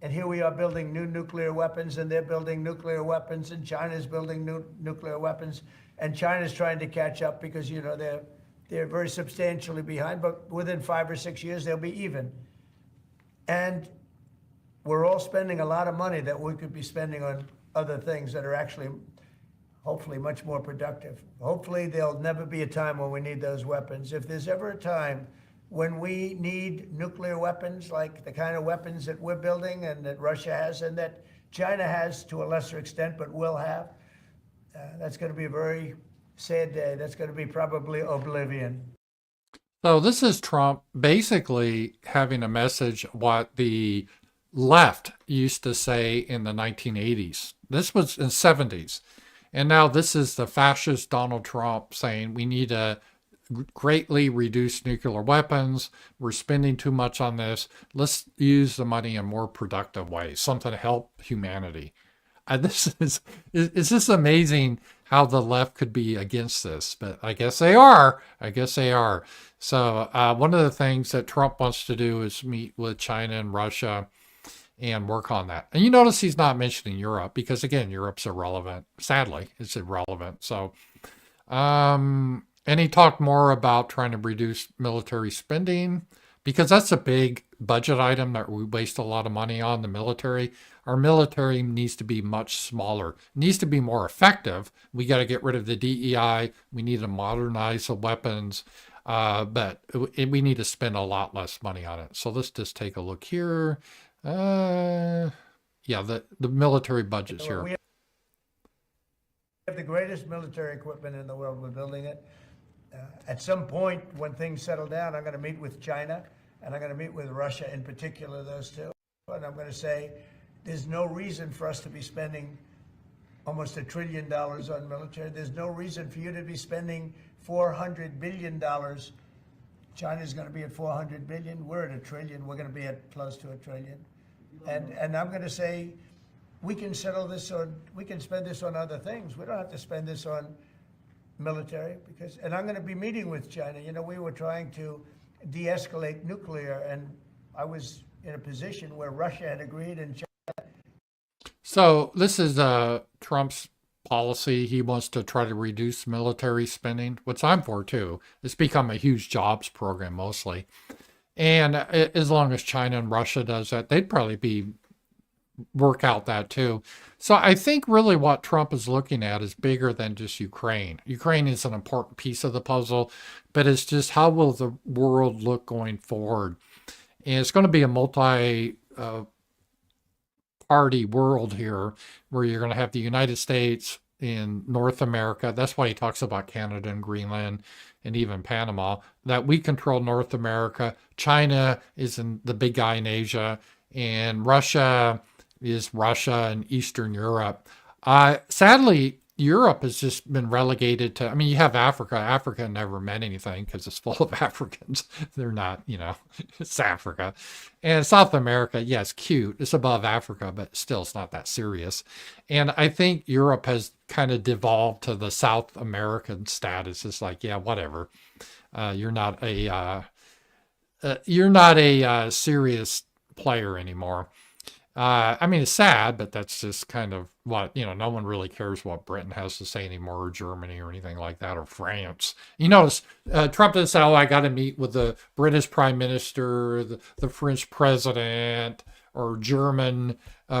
And here we are building new nuclear weapons, and they're building nuclear weapons, and China's building new nuclear weapons, and China's trying to catch up because, you know, they're very substantially behind, but within 5 or 6 years, they'll be even. And we're all spending a lot of money that we could be spending on other things that are actually hopefully much more productive. Hopefully there'll never be a time when we need those weapons. If there's ever a time when we need nuclear weapons, like the kind of weapons that we're building and that Russia has and that China has to a lesser extent, but will have, that's going to be a very sad day. That's going to be probably oblivion. So this is Trump basically having a message what the left used to say in the 1980s. This was in the 70s. And now this is the fascist Donald Trump saying we need to greatly reduce nuclear weapons. We're spending too much on this. Let's use the money in more productive ways, something to help humanity. This is this amazing how the left could be against this, but I guess they are. So one of the things that Trump wants to do is meet with China and Russia and work on that. And you notice he's not mentioning Europe because, again, Europe's irrelevant. Sadly, it's irrelevant. So, and he talked more about trying to reduce military spending because that's a big budget item that we waste a lot of money on, the military. Our military needs to be much smaller. It needs to be more effective. We got to get rid of the DEI. We need to modernize the weapons. But we need to spend a lot less money on it. So let's just take a look here. Yeah, the military budgets here. We have the greatest military equipment in the world. We're building it. At some point, when things settle down, I'm going to meet with China, and I'm going to meet with Russia in particular, those two. And I'm going to say, there's no reason for us to be spending almost $1 trillion on military. There's no reason for you to be spending $400 billion. China's going to be at 400 billion. We're at $1 trillion. We're going to be at close to $1 trillion. And I'm going to say, we can settle this on, we can spend this on other things. We don't have to spend this on military because, and I'm going to be meeting with China. You know, we were trying to de-escalate nuclear, and I was in a position where Russia had agreed and China. So this is Trump's policy. He wants to try to reduce military spending, which I'm for too. It's become a huge jobs program mostly. And as long as China and Russia does that, they'd probably work out that too. So I think really what Trump is looking at is bigger than just Ukraine. Ukraine is an important piece of the puzzle, but it's just how will the world look going forward? And it's going to be a multi-party world here where you're going to have the United States in North America. That's why he talks about Canada and Greenland and even Panama, that we control North America. China is in the big guy in Asia, and Russia is Russia and Eastern Europe. Sadly, Europe has just been relegated to, I mean, you have Africa. Africa never meant anything because it's full of Africans. They're not, you know, it's Africa. And South America, yeah, it's cute. It's above Africa, but still it's not that serious. And I think Europe has kind of devolved to the South American status. It's like, yeah, whatever. You're not a serious player anymore. I mean, it's sad, but that's just kind of what, you know, no one really cares what Britain has to say anymore, or Germany or anything like that, or France. You notice Trump didn't say, oh, I got to meet with the British Prime Minister, the French President, or German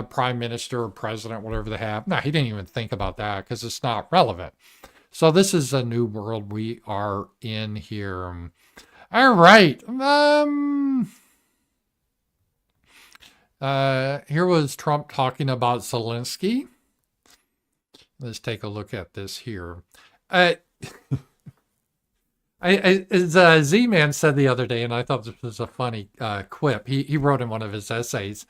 Prime Minister or President, whatever they have. No, he didn't even think about that because it's not relevant. So this is a new world we are in here. All right. Here was Trump talking about Zelensky. Let's take a look at this here. As Z-Man said the other day, and I thought this was a funny quip. He wrote in one of his essays,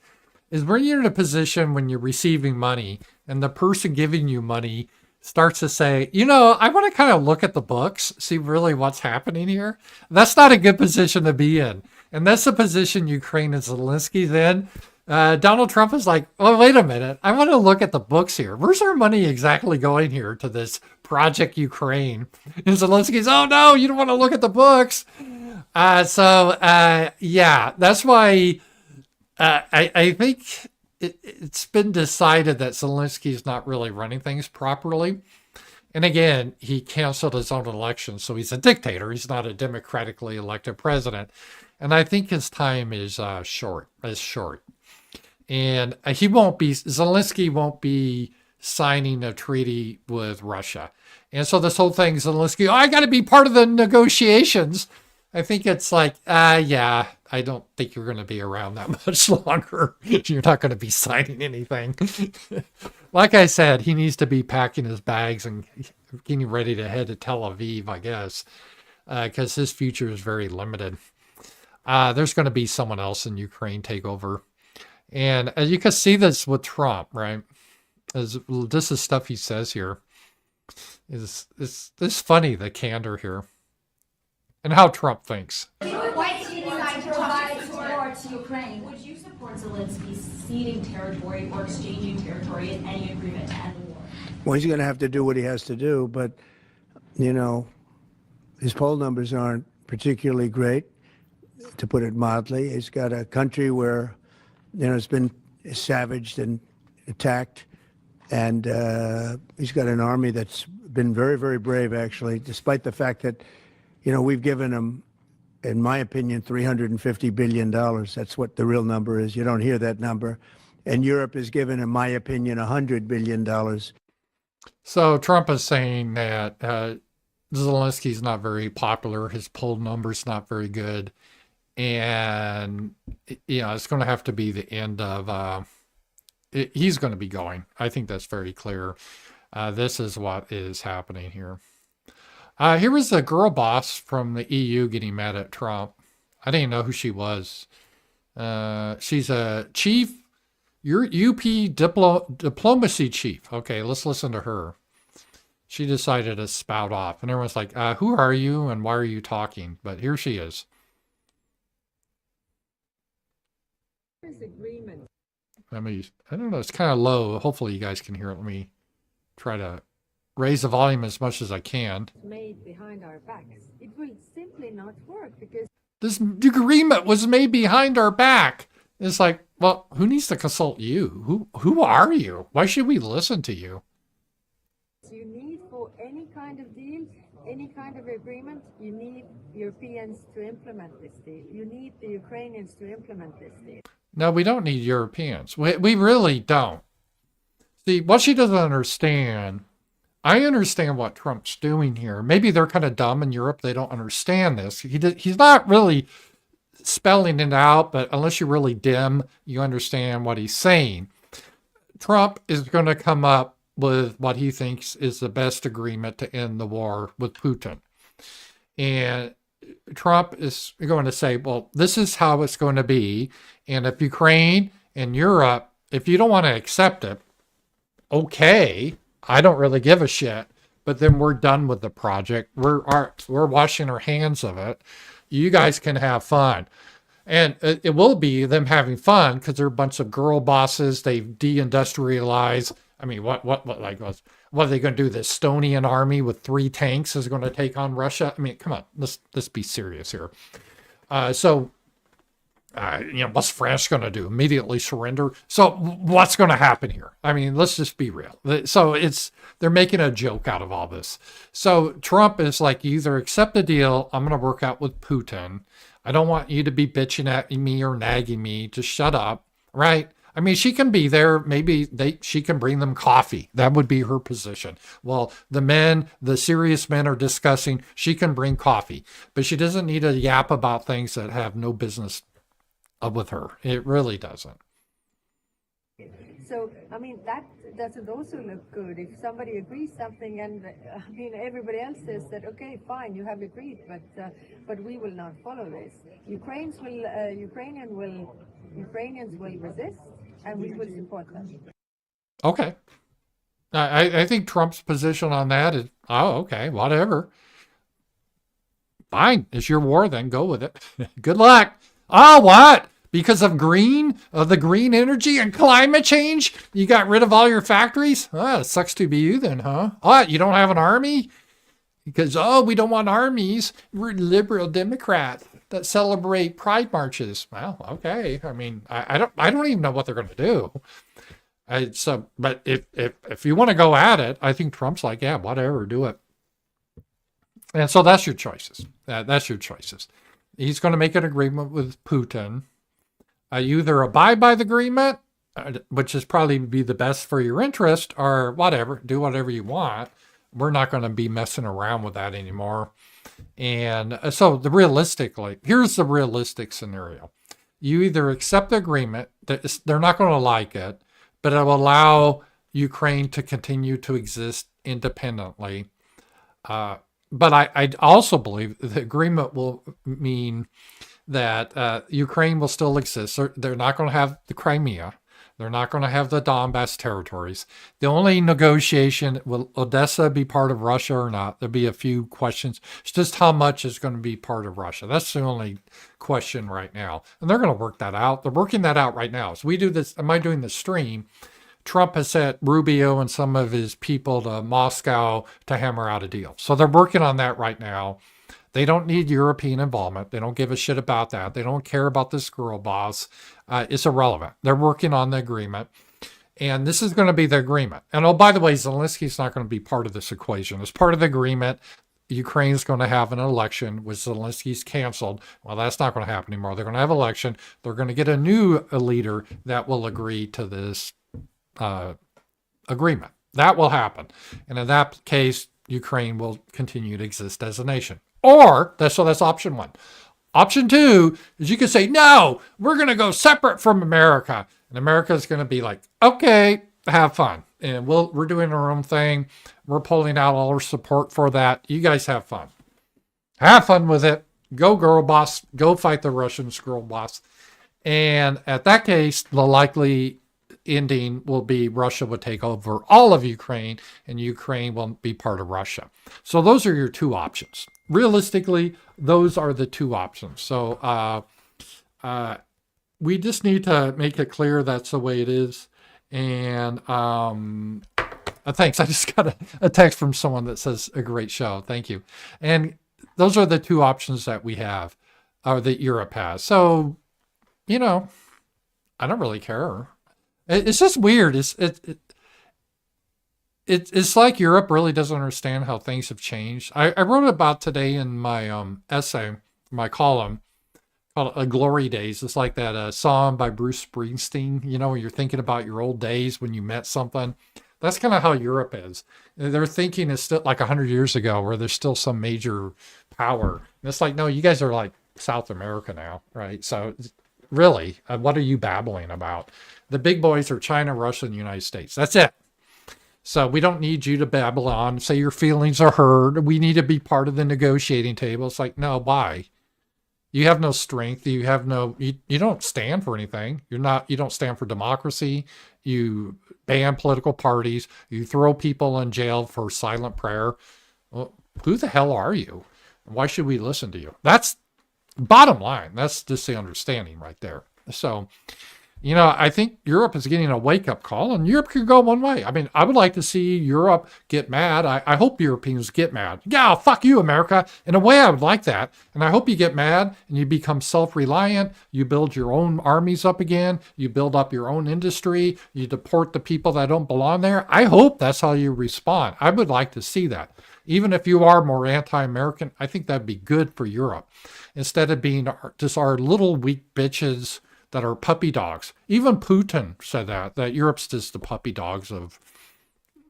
is when you're in a position when you're receiving money and the person giving you money starts to say, I want to kind of look at the books, see really what's happening here. That's not a good position to be in. And that's the position Ukraine and Zelensky's in. Donald Trump is like, oh, wait a minute. I want to look at the books here. Where's our money exactly going here to this Project Ukraine? And Zelensky's, oh, no, you don't want to look at the books. Yeah, that's why I think it's been decided that Zelensky's not really running things properly. And again, he canceled his own election, so he's a dictator. He's not a democratically elected president. And I think his time is short. And Zelensky won't be signing a treaty with Russia. And so this whole thing, Zelensky, I got to be part of the negotiations. I think it's like, yeah, I don't think you're going to be around that much longer. You're not going to be signing anything. Like I said, he needs to be packing his bags and getting ready to head to Tel Aviv, I guess, because his future is very limited. There's going to be someone else in Ukraine take over. And as you can see this with Trump, right? This is stuff he says here. It's funny, the candor here. And how Trump thinks. Why did you decide to provide support to Ukraine? Would you support Zelensky ceding territory or exchanging territory in any agreement to end the war? Well, he's going to have to do what he has to do, but, his poll numbers aren't particularly great, to put it mildly. He's got a country where, it's been savaged and attacked, and he's got an army that's been very, very brave, actually, despite the fact that, we've given him, in my opinion, $350 billion. That's what the real number is. You don't hear that number. And Europe has given, in my opinion, $100 billion. So Trump is saying that Zelensky's not very popular. His poll number's not very good. And, it's going to have to be the end of, he's going to be going. I think that's very clear. This is what is happening here. Here was the girl boss from the EU getting mad at Trump. I didn't know who she was. She's a chief, UP diplomacy chief. Okay, let's listen to her. She decided to spout off. And everyone's like, who are you and why are you talking? But here she is. Agreement. I don't know, it's kind of low. Hopefully you guys can hear it. Let me try to raise the volume as much as I can. Made behind our backs. It will simply not work because this agreement was made behind our back. It's like, well, who needs to consult you? Who are you? Why should we listen to you? you need for any kind of deal, any kind of agreement, you need Europeans to implement this deal. You need the Ukrainians to implement this deal. No, we don't need Europeans. We really don't. See, what she doesn't understand, I understand what Trump's doing here. Maybe they're kind of dumb in Europe. They don't understand this. He's not really spelling it out, but unless you're really dim, you understand what he's saying. Trump is going to come up with what he thinks is the best agreement to end the war with Putin. And Trump is going to say, well, this is how it's going to be. And if Ukraine and Europe, if you don't want to accept it, okay, I don't really give a shit. But then we're done with the project. We're washing our hands of it. You guys can have fun. And it will be them having fun because they're a bunch of girl bosses. They've deindustrialized. I mean, what are they going to do? The Estonian army with 3 tanks is going to take on Russia? I mean, come on, let's be serious here. What's France going to do? Immediately surrender? So what's going to happen here? I mean, let's just be real. So they're making a joke out of all this. So Trump is like, you either accept the deal, I'm going to work out with Putin. I don't want you to be bitching at me or nagging me. Just shut up, right? I mean, she can be there. Maybe she can bring them coffee. That would be her position. Well, the serious men are discussing, she can bring coffee. But she doesn't need to yap about things that have no business with her. It really doesn't. So, I mean, that doesn't also look good. If somebody agrees something and, I mean, everybody else says that, okay, fine, you have agreed, but we will not follow this. Ukrainians will resist, and we will support them. Okay. I think Trump's position on that is, oh, okay, whatever. Fine, it's your war then, go with it. Good luck. Oh, what? Because of the green energy and climate change, you got rid of all your factories? Oh, it sucks to be you then, huh? What, you don't have an army? Because, we don't want armies. We're liberal Democrats that celebrate pride marches. Well, okay. I mean, I don't even know what they're going to do. But if you want to go at it, I think Trump's like, yeah, whatever, do it. And so that's your choices. That's your choices. He's going to make an agreement with Putin. You either abide by the agreement, which is probably be the best for your interest, or whatever, do whatever you want. We're not going to be messing around with that anymore. And so here's the realistic scenario. You either accept the agreement, they're not going to like it, but it will allow Ukraine to continue to exist independently. But I also believe the agreement will mean that Ukraine will still exist. They're not going to have the Crimea. They're not going to have the Donbass territories. The only negotiation, will Odessa be part of Russia or not? There'll be a few questions. It's just how much is going to be part of Russia. That's the only question right now. And they're going to work that out. They're working that out right now. So we do this, am I doing the stream? Trump has sent Rubio and some of his people to Moscow to hammer out a deal. So they're working on that right now. They don't need European involvement. They don't give a shit about that. They don't care about this girl boss. It's irrelevant. They're working on the agreement. And this is going to be the agreement. And oh, by the way, Zelensky's not going to be part of this equation. As part of the agreement, Ukraine's going to have an election, which Zelensky's canceled. Well, that's not going to happen anymore. They're going to have an election. They're going to get a new leader that will agree to this agreement. That will happen. And in that case, Ukraine will continue to exist as a nation. Or, that's option one. Option two is you could say, no, we're going to go separate from America. And America is going to be like, okay, have fun. And we're doing our own thing. We're pulling out all our support for that. You guys have fun. Have fun with it. Go, girl boss. Go fight the Russians, girl boss. And at that case, the likely ending will be Russia would take over all of Ukraine and Ukraine will be part of Russia. So those are your two options. Realistically, those are the two options. So we just need to make it clear that's the way it is. And thanks. I just got a text from someone that says a great show. Thank you. And those are the two options that we have, or that Europe has. So, I don't really care. It's just weird. It's like Europe really doesn't understand how things have changed. I wrote about today in my essay, my column, called Glory Days. It's like that song by Bruce Springsteen, when you're thinking about your old days when you met something. That's kind of how Europe is. Their thinking is still like 100 years ago where there's still some major power. And it's like, no, you guys are like South America now, right? So really, what are you babbling about? The big boys are China, Russia, and the United States. That's it. So we don't need you to babble on, say your feelings are heard. We need to be part of the negotiating table. It's like, no, why? You have no strength. You have you don't stand for anything. You don't stand for democracy. You ban political parties. You throw people in jail for silent prayer. Well, who the hell are you? Why should we listen to you? That's bottom line. That's just the understanding right there. So, I think Europe is getting a wake-up call, and Europe could go one way. I mean, I would like to see Europe get mad. I hope Europeans get mad. Yeah, fuck you, America. In a way, I would like that. And I hope you get mad and you become self-reliant. You build your own armies up again. You build up your own industry. You deport the people that don't belong there. I hope that's how you respond. I would like to see that. Even if you are more anti-American, I think that'd be good for Europe. Instead of being just our little weak bitches that are puppy dogs. Even Putin said that Europe's just the puppy dogs of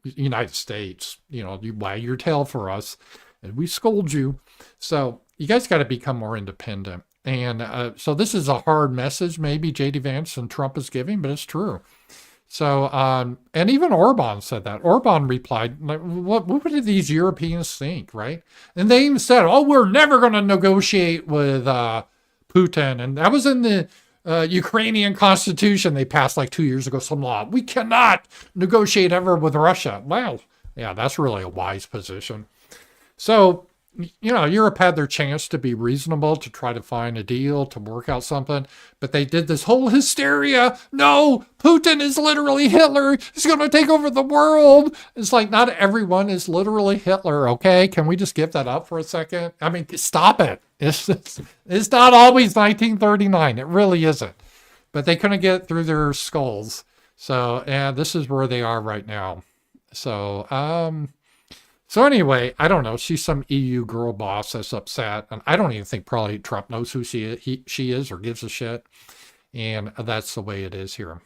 the United States. You wag your tail for us and we scold you. So you guys got to become more independent. And so this is a hard message maybe J.D. Vance and Trump is giving, but it's true. So, and even Orban said that. Orban replied, like, what did these Europeans think, right? And they even said, oh, we're never going to negotiate with Putin. And that was in the Ukrainian constitution they passed like 2 years ago, some law. We cannot negotiate ever with Russia. Well, yeah, that's really a wise position. So, you know, Europe had their chance to be reasonable, to try to find a deal, to work out something, but they did this whole hysteria. No, Putin is literally Hitler. He's going to take over the world. It's like, not everyone is literally Hitler, okay? Can we just give that up for a second? I mean, stop it. It's not always 1939. It really isn't. But they couldn't get it through their skulls. So, and this is where they are right now. So anyway, I don't know. She's some EU girl boss that's upset, and I don't even think probably Trump knows who she is or gives a shit. And that's the way it is here.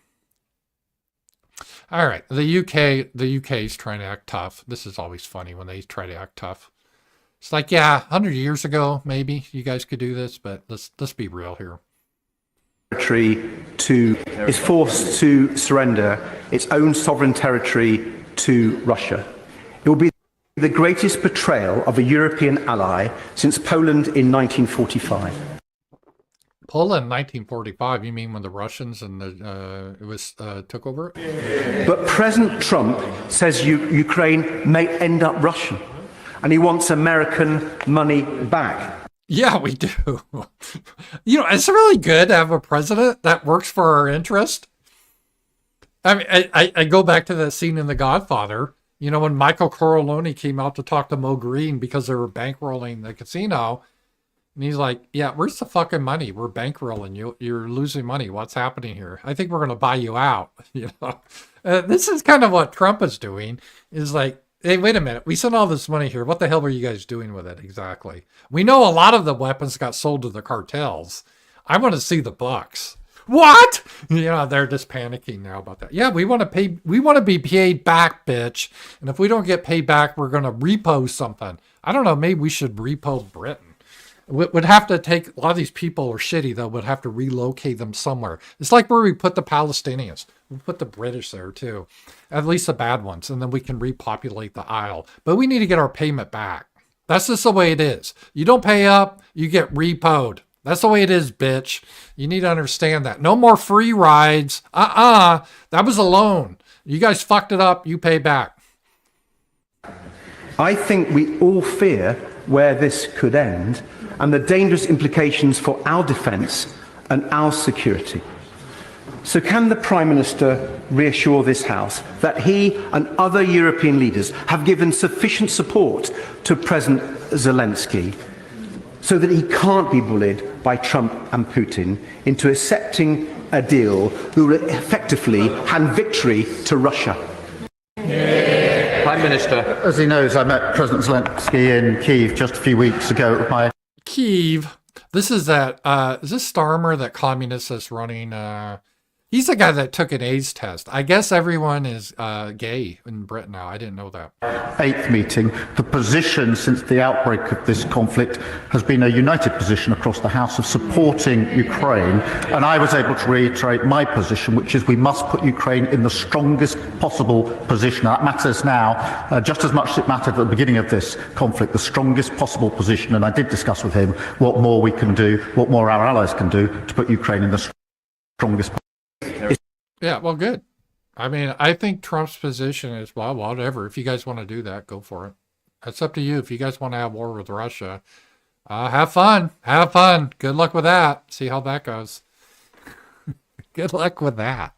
All right, the UK is trying to act tough. This is always funny when they try to act tough. It's like, yeah, 100 years ago, maybe you guys could do this, but let's be real here. Is forced to surrender its own sovereign territory to Russia. It will be the greatest betrayal of a European ally since Poland in 1945. Poland, 1945. You mean when the Russians and took over? But President Trump says Ukraine may end up Russian, and he wants American money back. Yeah, we do. You know, it's really good to have a president that works for our interest. I mean, I go back to that scene in The Godfather. You know, when Michael Corleone came out to talk to Mo Green because they were bankrolling the casino, and he's like, yeah, where's the fucking money? We're bankrolling you. You're losing money. What's happening here? I think we're going to buy you out. You know, this is kind of what Trump is doing, is like, hey, wait a minute. We sent all this money here. What the hell were you guys doing with it exactly? We know a lot of the weapons got sold to the cartels. I want to see the bucks. What? You know, they're just panicking now about that. Yeah, we want to pay. We want to be paid back, bitch. And if we don't get paid back, we're going to repo something. I don't know. Maybe we should repo Britain. Would have to take, a lot of these people are shitty though, would have to relocate them somewhere. It's like where we put the Palestinians. We put the British there too. At least the bad ones. And then we can repopulate the Isle. But we need to get our payment back. That's just the way it is. You don't pay up, you get repoed. That's the way it is, bitch. You need to understand that. No more free rides. That was a loan. You guys fucked it up. You pay back. I think we all fear where this could end and the dangerous implications for our defence and our security. So can the Prime Minister reassure this House that he and other European leaders have given sufficient support to President Zelensky so that he can't be bullied by Trump and Putin into accepting a deal who will effectively hand victory to Russia? Prime Minister. As he knows, I met President Zelensky in Kyiv just a few weeks ago at Kyiv. This is that, is this Starmer, that communist that's running, he's the guy that took an AIDS test. I guess everyone is gay in Britain now. I didn't know that. 8th meeting. The position since the outbreak of this conflict has been a united position across the House of supporting Ukraine. And I was able to reiterate my position, which is we must put Ukraine in the strongest possible position. That matters now just as much as it mattered at the beginning of this conflict, the strongest possible position. And I did discuss with him what more we can do, what more our allies can do to put Ukraine in the strongest possible. Yeah, well, good. I mean, I think Trump's position is, well, whatever. If you guys want to do that, go for it. That's up to you. If you guys want to have war with Russia, have fun. Have fun. Good luck with that. See how that goes. Good luck with that.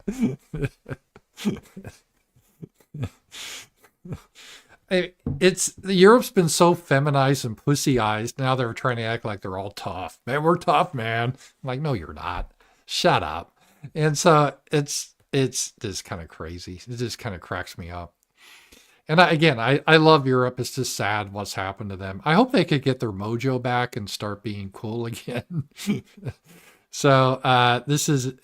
Europe's been so feminized and pussyized. Now they're trying to act like they're all tough. Man, we're tough, man. I'm like, no, you're not. Shut up. And so it's just kind of crazy. It just kind of cracks me up. And I love Europe. It's just sad what's happened to them. I hope they could get their mojo back and start being cool again. So this is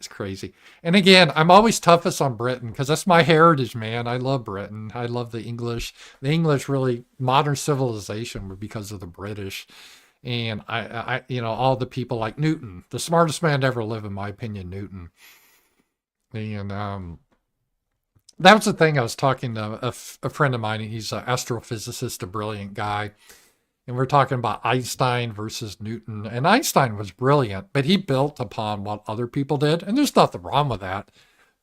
crazy. And again, I'm always toughest on Britain because that's my heritage, man. I love Britain. I love the English. The English really, modern civilization were because of the British. And I all the people like Newton, the smartest man to ever live, in my opinion, Newton. And that was the thing. I was talking to a friend of mine. He's an astrophysicist, a brilliant guy. And we're talking about Einstein versus Newton. And Einstein was brilliant, but he built upon what other people did. And there's nothing wrong with that.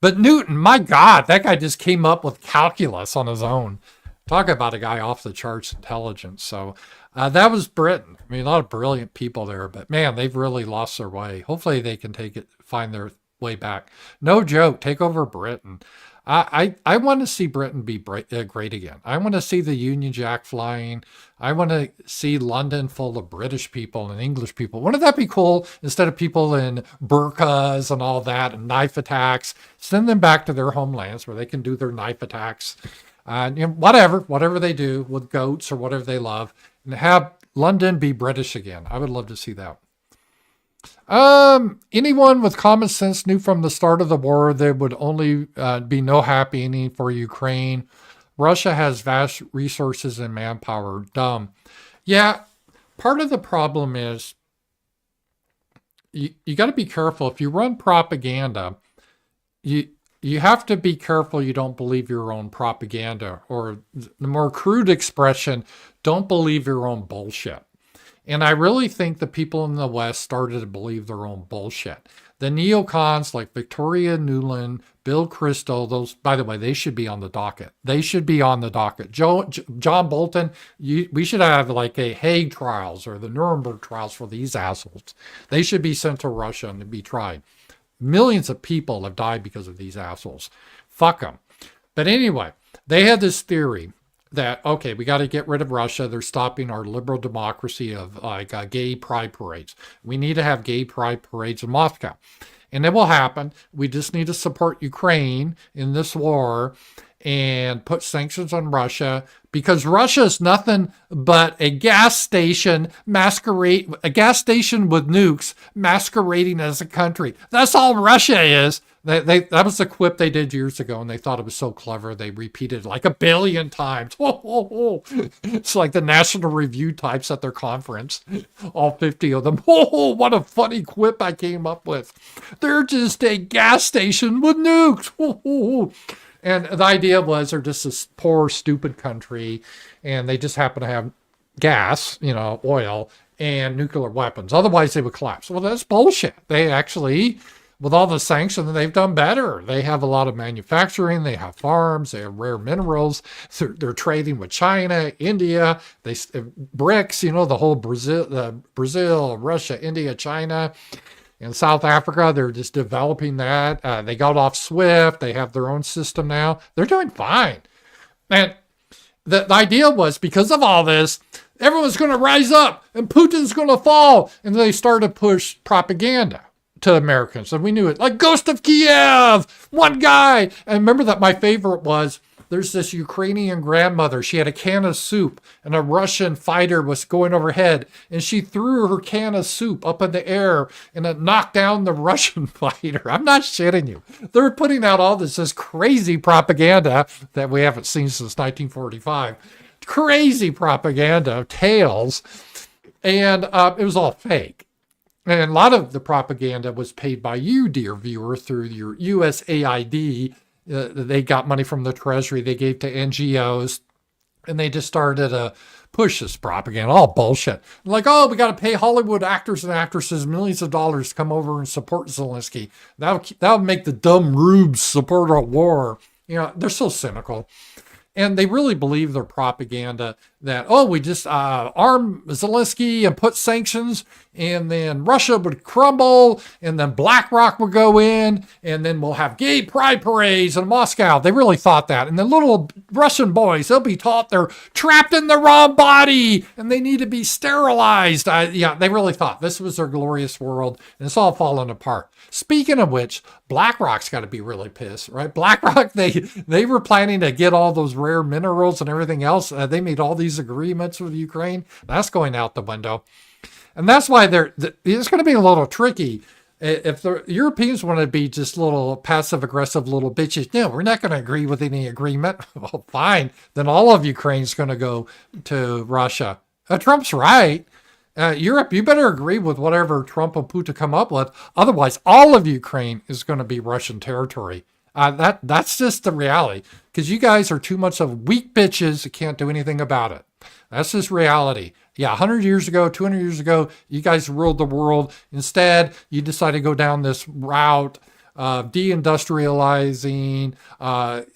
But Newton, my God, that guy just came up with calculus on his own. Talk about a guy off the charts intelligence. So that was Britain. I mean, a lot of brilliant people there, but man, they've really lost their way. Hopefully they can find their way back. No joke, take over Britain. I want to see Britain be great again. I want to see the Union Jack flying. I want to see London full of British people and English people. Wouldn't that be cool? Instead of people in burqas and all that and knife attacks, send them back to their homelands where they can do their knife attacks. Whatever they do with goats or whatever they love, and have London be British again. I would love to see that. Anyone with common sense knew from the start of the war there would only be no happy ending for Ukraine. Russia has vast resources and manpower. Dumb. Yeah, part of the problem is you got to be careful. If you run propaganda, you have to be careful you don't believe your own propaganda, or the more crude expression, don't believe your own bullshit. And I really think the people in the West started to believe their own bullshit. The neocons like Victoria Nuland, Bill Kristol, those, by the way, they should be on the docket. They should be on the docket. John Bolton, we should have like a Hague trials or the Nuremberg trials for these assholes. They should be sent to Russia and be tried. Millions of people have died because of these assholes. Fuck them. But anyway, they had this theory that, okay, we got to get rid of Russia. They're stopping our liberal democracy of like gay pride parades. We need to have gay pride parades in Moscow. And it will happen. We just need to support Ukraine in this war and put sanctions on Russia, because Russia is nothing but a gas station with nukes masquerading as a country. That's all Russia is. That was the quip they did years ago, and they thought it was so clever. They repeated it like 1 billion times. It's like the National Review types at their conference, all 50 of them. What a funny quip I came up with. They're just a gas station with nukes. And the idea was they're just this poor, stupid country, and they just happen to have gas, oil, and nuclear weapons. Otherwise, they would collapse. Well, that's bullshit. They actually, with all the sanctions, they've done better. They have a lot of manufacturing. They have farms. They have rare minerals. They're trading with China, India. BRICS, the whole Brazil, Russia, India, China. In South Africa, they're just developing that. They got off SWIFT. They have their own system now. They're doing fine. And the idea was, because of all this, everyone's going to rise up and Putin's going to fall. And they started to push propaganda to Americans. And we knew it. Like Ghost of Kiev, one guy. And remember that my favorite was, there's this Ukrainian grandmother. She had a can of soup and a Russian fighter was going overhead, and she threw her can of soup up in the air and it knocked down the Russian fighter. I'm not shitting you. They're putting out all this crazy propaganda that we haven't seen since 1945. Crazy propaganda, tales. And it was all fake. And a lot of the propaganda was paid by you, dear viewer, through your USAID. They got money from the Treasury. They gave to NGOs, and they just started to push this propaganda. All bullshit. Like, we got to pay Hollywood actors and actresses millions of dollars to come over and support Zelensky. That'll make the dumb rubes support a war. They're so cynical. And they really believe their propaganda that, we just arm Zelensky and put sanctions, and then Russia would crumble, and then BlackRock would go in, and then we'll have gay pride parades in Moscow. They really thought that. And the little Russian boys, they'll be taught they're trapped in the wrong body, and they need to be sterilized. They really thought this was their glorious world, and it's all falling apart. Speaking of which, BlackRock's got to be really pissed, right? BlackRock, they were planning to get all those rare minerals and everything else. They made all these agreements with Ukraine. That's going out the window. And that's why it's going to be a little tricky. If the Europeans want to be just little passive-aggressive little bitches, no, we're not going to agree with any agreement. Well, fine. Then all of Ukraine's going to go to Russia. Trump's right. Europe, you better agree with whatever Trump and Putin come up with. Otherwise, all of Ukraine is going to be Russian territory. That's just the reality, because you guys are too much of weak bitches that can't do anything about it. That's just reality. Yeah, 100 years ago, 200 years ago, you guys ruled the world. Instead, you decided to go down this route of deindustrializing,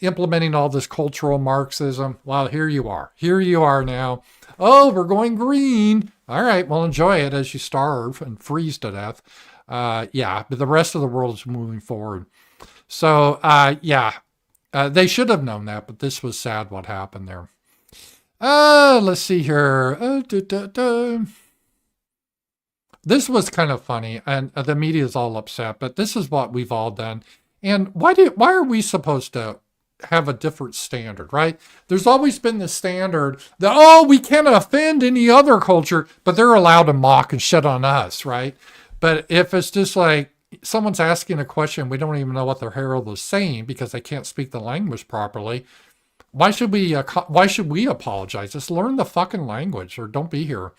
implementing all this cultural Marxism. Well, here you are. Here you are now. Oh, we're going green. All right, well, enjoy it as you starve and freeze to death. Yeah, but the rest of the world is moving forward. So, they should have known that, but this was sad what happened there. Let's see here. This was kind of funny, and the media is all upset, but this is what we've all done. And why are we supposed to have a different standard, right? There's always been the standard that, oh, we can't offend any other culture, but they're allowed to mock and shit on us, right? But if it's just like someone's asking a question, we don't even know what their herald is saying because they can't speak the language properly. Why should we apologize? Just learn the fucking language or don't be here.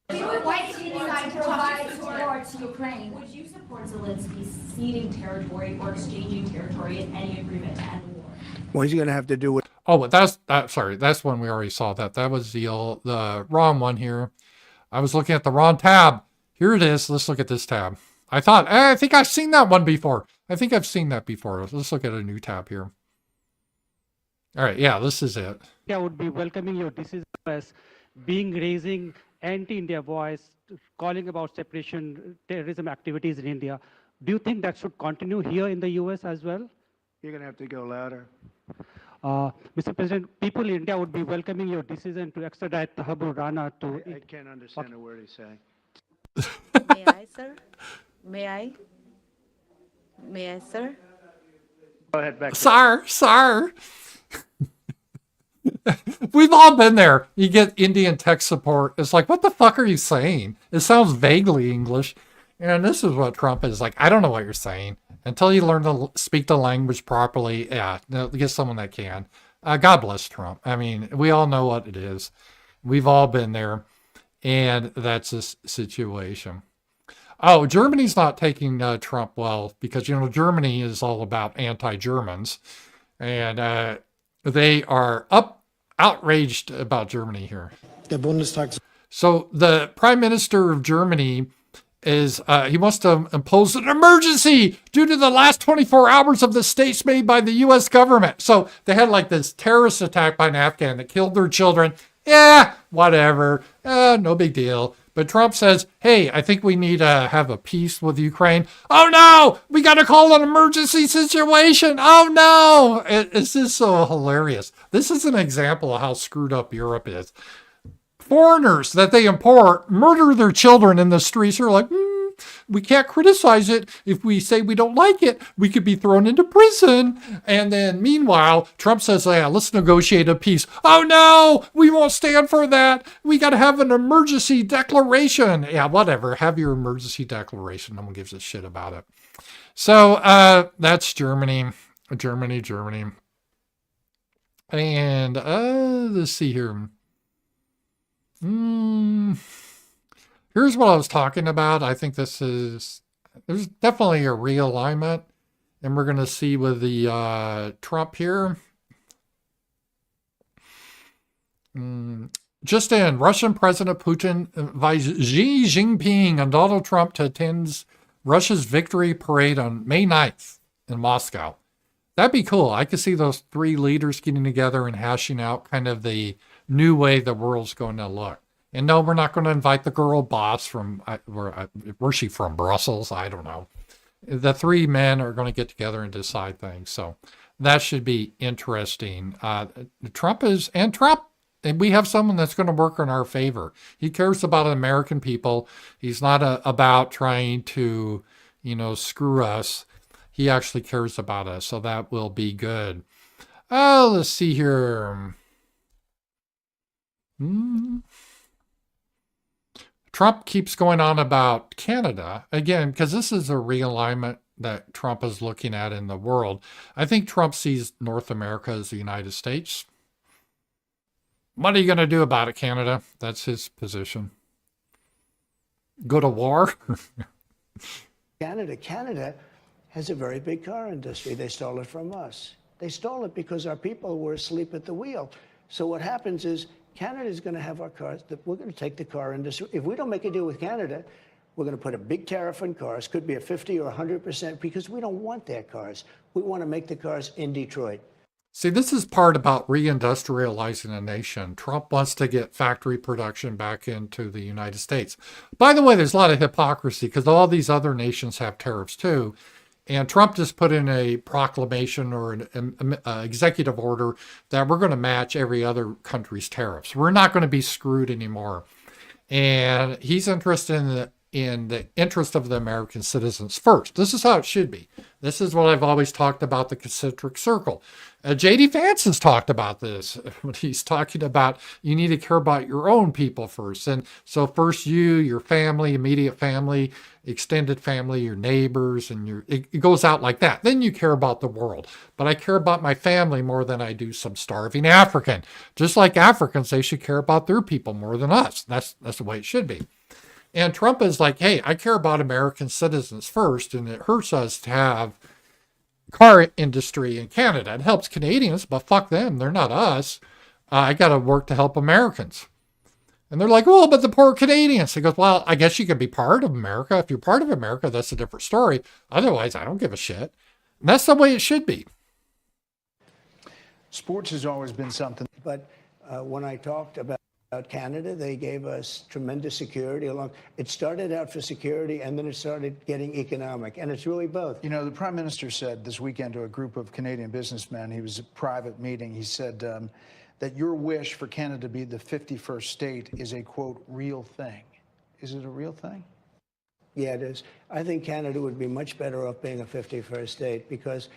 Why did you decide to provide support to Ukraine? Would you support Zelensky ceding territory or exchanging territory in any agreement to end the war? What is he going to have to do with? Oh, but that's one we already saw that. That was the wrong one here. I was looking at the wrong tab. Here it is. Let's look at this tab. I think I've seen that one before. Let's look at a new tab here. All right, yeah, this is it. I would be welcoming your decision as raising anti-India voice, calling about separation, terrorism activities in India. Do you think that should continue here in the US as well? You're going to have to go louder. Mr. President, people in India would be welcoming your decision to extradite Tahabur Rana to... I can't understand a word he's saying. May I, sir? May I, sir? Go ahead, Becky. Sir. We've all been there. You get Indian tech support. It's like, what the fuck are you saying? It sounds vaguely English. And this is what Trump is like. I don't know what you're saying. Until you learn to speak the language properly, get someone that can. God bless Trump. I mean, we all know what it is. We've all been there. And that's this situation. Oh, Germany's not taking Trump well because, Germany is all about anti-Germans. And they are outraged about Germany here. So the Prime Minister of Germany is, he wants to impose an emergency due to the last 24 hours of the states made by the U.S. government. So they had like this terrorist attack by an Afghan that killed their children. Yeah, whatever. No big deal. But Trump says, hey, I think we need to have a peace with Ukraine. Oh, no, we got to call an emergency situation. Oh, no. It's just so hilarious. This is an example of how screwed up Europe is. Foreigners that they import murder their children in the streets. They're like, we can't criticize it. If we say we don't like it, we could be thrown into prison. And then meanwhile, Trump says, yeah, let's negotiate a peace. Oh no, we won't stand for that. We got to have an emergency declaration. Yeah, whatever. Have your emergency declaration. No one gives a shit about it. So that's Germany. And let's see here. Here's what I was talking about. I think there's definitely a realignment, and we're going to see with the Trump here. Just in, Russian President Putin invites Xi Jinping and Donald Trump to attend Russia's victory parade on May 9th in Moscow. That'd be cool. I could see those three leaders getting together and hashing out kind of the new way the world's going to look. And no, we're not going to invite the girl boss from, where's she from, Brussels? I don't know. The three men are going to get together and decide things. So that should be interesting. And we have someone that's going to work in our favor. He cares about American people. He's not about trying to, screw us. He actually cares about us. So that will be good. Let's see here. Trump keeps going on about Canada, again, because this is a realignment that Trump is looking at in the world. I think Trump sees North America as the United States. What are you going to do about it, Canada? That's his position. Go to war? Canada has a very big car industry. They stole it from us. They stole it because our people were asleep at the wheel. So what happens is Canada is going to have our cars. We're going to take the car industry. If we don't make a deal with Canada, we're going to put a big tariff on cars. Could be a 50 or 100% because we don't want their cars. We want to make the cars in Detroit. See, this is part about reindustrializing a nation. Trump wants to get factory production back into the United States. By the way, there's a lot of hypocrisy because all these other nations have tariffs too. And Trump just put in a proclamation or an executive order that we're going to match every other country's tariffs. We're not going to be screwed anymore. And he's interested in the interest of the American citizens first. This is how it should be. This is what I've always talked about, the concentric circle. J.D. Vance has talked about this when he's talking about you need to care about your own people first. And so first you, your family, immediate family, extended family, your neighbors, and it goes out like that. Then you care about the world. But I care about my family more than I do some starving African. Just like Africans, they should care about their people more than us. That's the way it should be. And Trump is like, hey, I care about American citizens first, and it hurts us to have car industry in Canada. It helps Canadians, but fuck them. They're not us. I got to work to help Americans. And they're like, well, but the poor Canadians. He goes, well, I guess you can be part of America. If you're part of America, that's a different story. Otherwise, I don't give a shit. And that's the way it should be. Sports has always been something. But when I talked about Canada, they gave us tremendous security along. It started out for security and then it started getting economic, and it's really both. You know, the Prime Minister said this weekend to a group of Canadian businessmen, he was a private meeting, he said that your wish for Canada to be the 51st state is a, quote, real thing. Is it a real thing? Yeah, it is. I think Canada would be much better off being a 51st state because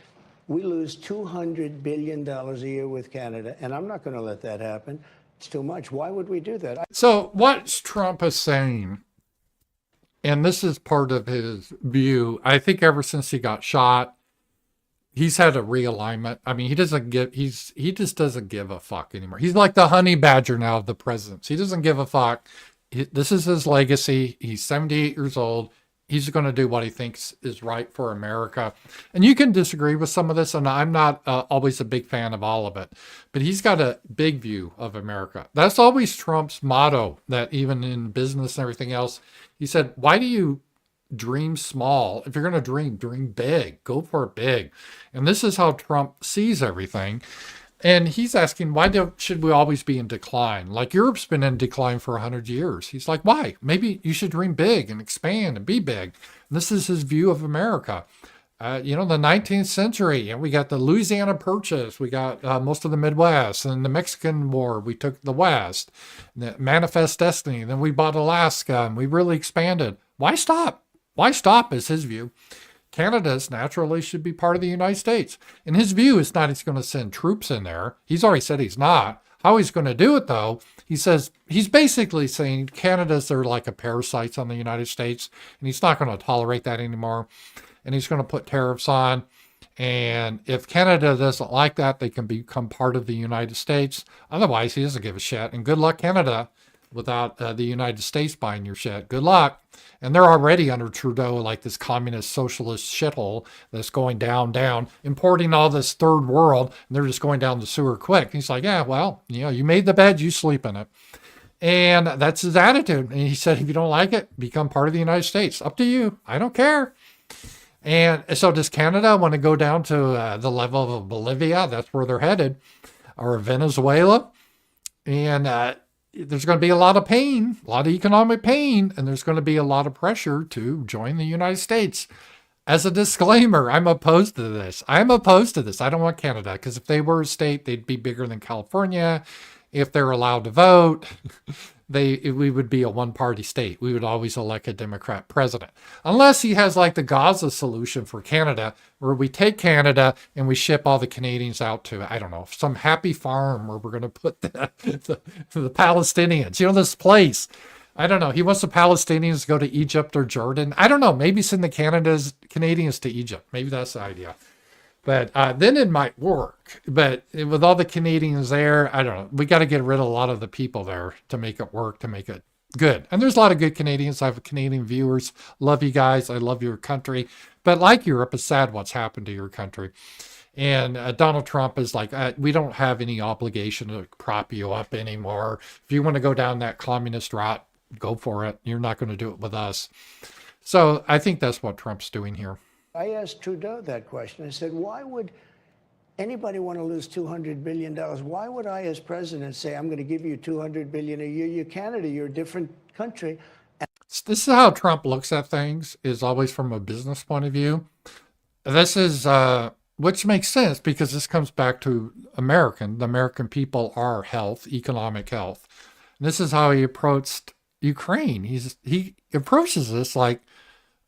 we lose $200 billion a year with Canada, and I'm not going to let that happen. It's too much. Why would we do that? So what Trump is saying, and this is part of his view, I think ever since he got shot, he's had a realignment. I mean, he just doesn't give a fuck anymore. He's like the honey badger now of the presidents. He doesn't give a fuck. This is his legacy. He's 78 years old. He's going to do what he thinks is right for America. And you can disagree with some of this, and I'm not always a big fan of all of it. But he's got a big view of America. That's always Trump's motto, that even in business and everything else, he said, why do you dream small? If you're going to dream big. Go for it big. And this is how Trump sees everything. And he's asking, should we always be in decline? Like Europe's been in decline for 100 years. He's like, why? Maybe you should dream big and expand and be big. And this is his view of America. The 19th century, and we got the Louisiana Purchase. We got most of the Midwest, and the Mexican War. We took the West, the Manifest Destiny. Then we bought Alaska, and we really expanded. Why stop? Why stop is his view. Canada naturally should be part of the United States. And his view is not he's going to send troops in there. He's already said he's not. How he's going to do it, though, he says he's basically saying Canada's are like a parasites on the United States, and he's not going to tolerate that anymore. And he's going to put tariffs on. And if Canada doesn't like that, they can become part of the United States. Otherwise, he doesn't give a shit. And good luck, Canada, without the United States buying your shit. Good luck. And they're already under Trudeau, like this communist socialist shithole that's going down, importing all this third world, and they're just going down the sewer quick. And he's like, yeah, well, you made the bed, you sleep in it. And that's his attitude. And he said, if you don't like it, become part of the United States. Up to you. I don't care. And so does Canada want to go down to the level of Bolivia? That's where they're headed. Or Venezuela. And there's going to be a lot of pain, a lot of economic pain, and there's going to be a lot of pressure to join the United States. As a disclaimer, I'm opposed to this. I don't want Canada, because if they were a state, they'd be bigger than California. If they're allowed to vote, we would be a one-party state. We would always elect a Democrat president. Unless he has like the Gaza solution for Canada, where we take Canada and we ship all the Canadians out to, I don't know, some happy farm where we're going to put the Palestinians, this place. I don't know. He wants the Palestinians to go to Egypt or Jordan. I don't know. Maybe send the Canadians to Egypt. Maybe that's the idea. But then it might work. But with all the Canadians there, I don't know. We got to get rid of a lot of the people there to make it work, to make it good. And there's a lot of good Canadians. I have Canadian viewers. Love you guys. I love your country. But like Europe, it's sad what's happened to your country. And Donald Trump is like, we don't have any obligation to prop you up anymore. If you want to go down that communist route, go for it. You're not going to do it with us. So I think that's what Trump's doing here. I asked Trudeau that question. I said, why would anybody want to lose $200 billion? Why would I, as president, say, I'm going to give you $200 billion a year? You're Canada. You're a different country. This is how Trump looks at things, is always from a business point of view. This is, which makes sense because this comes back to the American people are health, economic health. And this is how he approached Ukraine. He approaches this like,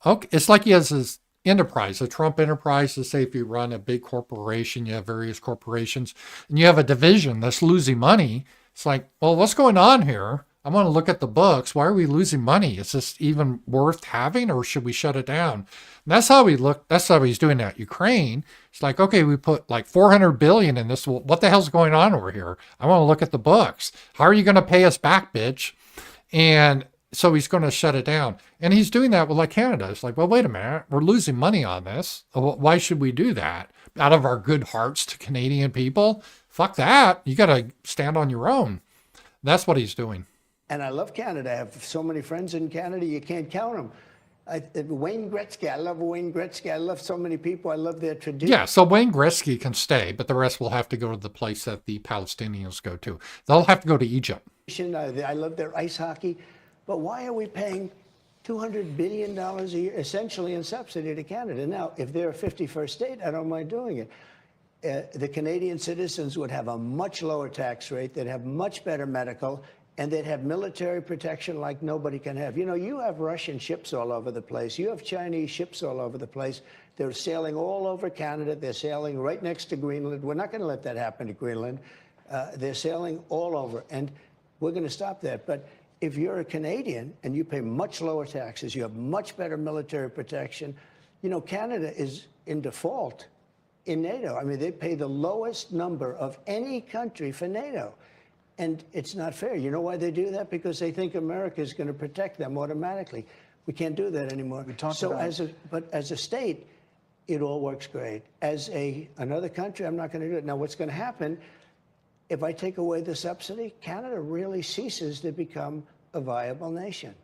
okay, it's like he has his enterprise, a Trump enterprise. To say if you run a big corporation, you have various corporations, and you have a division that's losing money. It's like, well, what's going on here? I want to look at the books. Why are we losing money? Is this even worth having, or should we shut it down? And that's how we look. That's how he's doing at Ukraine. It's like, okay, we put like 400 billion in this. Well, what the hell's going on over here? I want to look at the books. How are you going to pay us back, bitch? And so he's going to shut it down. And he's doing that with like Canada. It's like, well, wait a minute. We're losing money on this. Why should we do that? Out of our good hearts to Canadian people? Fuck that. You got to stand on your own. That's what he's doing. And I love Canada. I have so many friends in Canada, you can't count them. Wayne Gretzky, I love Wayne Gretzky. I love so many people. I love their tradition. Yeah, so Wayne Gretzky can stay, but the rest will have to go to the place that the Palestinians go to. They'll have to go to Egypt. I love their ice hockey. But why are we paying $200 billion a year, essentially in subsidy to Canada? Now, if they're a 51st state, I don't mind doing it. The Canadian citizens would have a much lower tax rate. They'd have much better medical, and they'd have military protection like nobody can have. You know, you have Russian ships all over the place. You have Chinese ships all over the place. They're sailing all over Canada. They're sailing right next to Greenland. We're not going to let that happen to Greenland. They're sailing all over, and we're going to stop that. But if you're a Canadian and you pay much lower taxes, you have much better military protection, you know, Canada is in default in NATO. I mean, they pay the lowest number of any country for NATO. And it's not fair. You know why they do that? Because they think America is going to protect them automatically. We can't do that anymore. But as a state, it all works great. As another country, I'm not going to do it. Now, what's going to happen if I take away the subsidy? Canada really ceases to become a viable nation.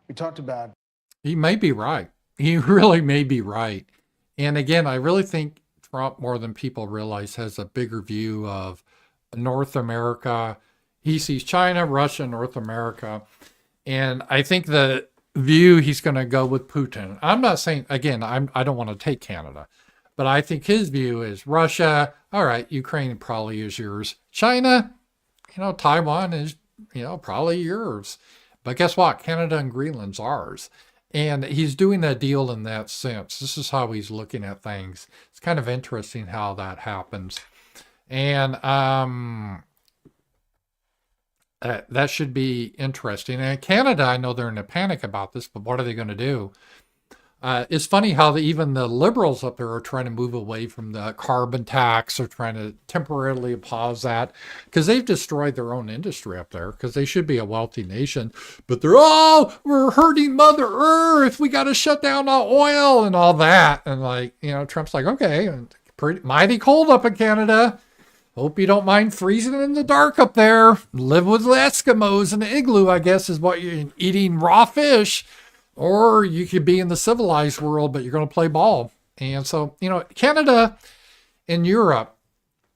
We talked about. He may be right. He really may be right. And again, I really think Trump, more than people realize, has a bigger view of North America. He sees China, Russia, North America. And I think the view he's going to go with Putin. I'm not saying, again, I don't want to take Canada, but I think his view is Russia. All right, Ukraine probably is yours. China, you know, Taiwan is, you know, probably yours. But guess what? Canada and Greenland's ours. And he's doing a deal in that sense. This is how he's looking at things. It's kind of interesting how that happens. And that should be interesting. And Canada, I know they're in a panic about this, but what are they going to do? It's funny how even the liberals up there are trying to move away from the carbon tax, or trying to temporarily pause that, because they've destroyed their own industry up there, because they should be a wealthy nation. But they're, we're hurting Mother Earth. We got to shut down our oil and all that. And like, you know, Trump's like, okay, pretty mighty cold up in Canada. Hope you don't mind freezing in the dark up there. Live with the Eskimos in the igloo, I guess, is what you're eating raw fish. Or you could be in the civilized world, but you're going to play ball. And so, you know, Canada and Europe,